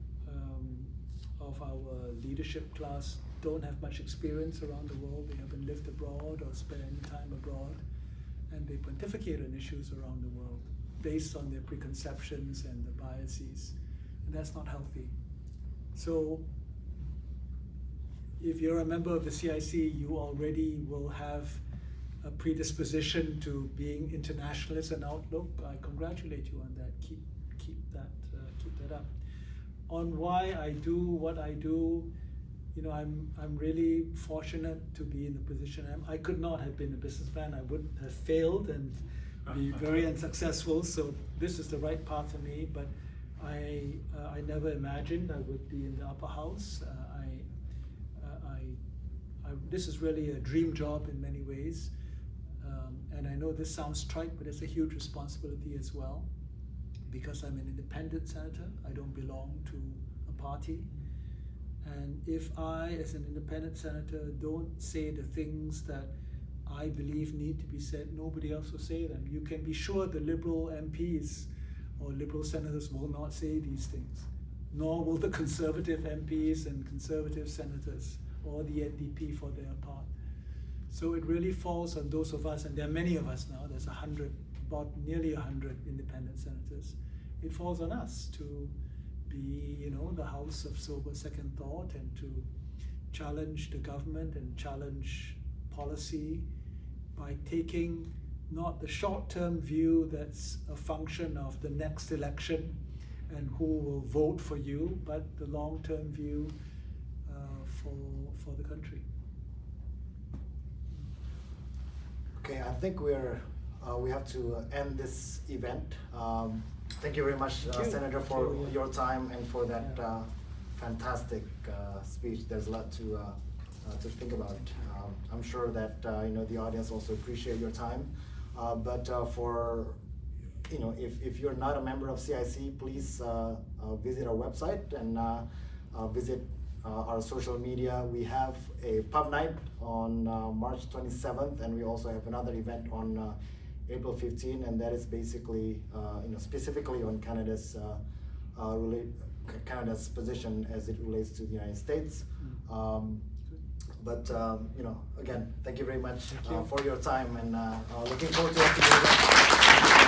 of our leadership class don't have much experience around the world. They haven't lived abroad or spent any time abroad, and they pontificate on issues around the world based on their preconceptions and the biases, and that's not healthy. So if you're a member of the CIC, you already will have a predisposition to being internationalist and outlook. I congratulate you on that. Keep that up. On why I do what I do, I'm really fortunate to be in the position I am. I could not have been a businessman. I would have failed and be very unsuccessful. So this is the right path for me. But I never imagined I would be in the upper house. This is really a dream job in many ways. And I know this sounds trite, but it's a huge responsibility as well, because I'm an independent senator. I don't belong to a party. And if I, as an independent senator, don't say the things that I believe need to be said, nobody else will say them. You can be sure the Liberal MPs or Liberal senators will not say these things, nor will the Conservative MPs and Conservative senators or the NDP for their part. So it really falls on those of us, and there are many of us now, there's nearly 100 independent senators. It falls on us to be, the house of sober second thought and to challenge the government and challenge policy by taking not the short-term view that's a function of the next election and who will vote for you, but the long-term view for the country. Okay, I think we have to end this event. Thank you very much, Thank you. Senator, for Thank you. your time and for that Yeah. fantastic speech. There's a lot to think about. I'm sure that the audience also appreciate your time. But for if you're not a member of CIC, please visit our website and visit our social media. We have a pub night on March 27th, and we also have another event on April 15th, and that is basically specifically on Canada's Canada's position as it relates to the United States. But again, thank you very much Thank you. for your time, and looking forward to working with you.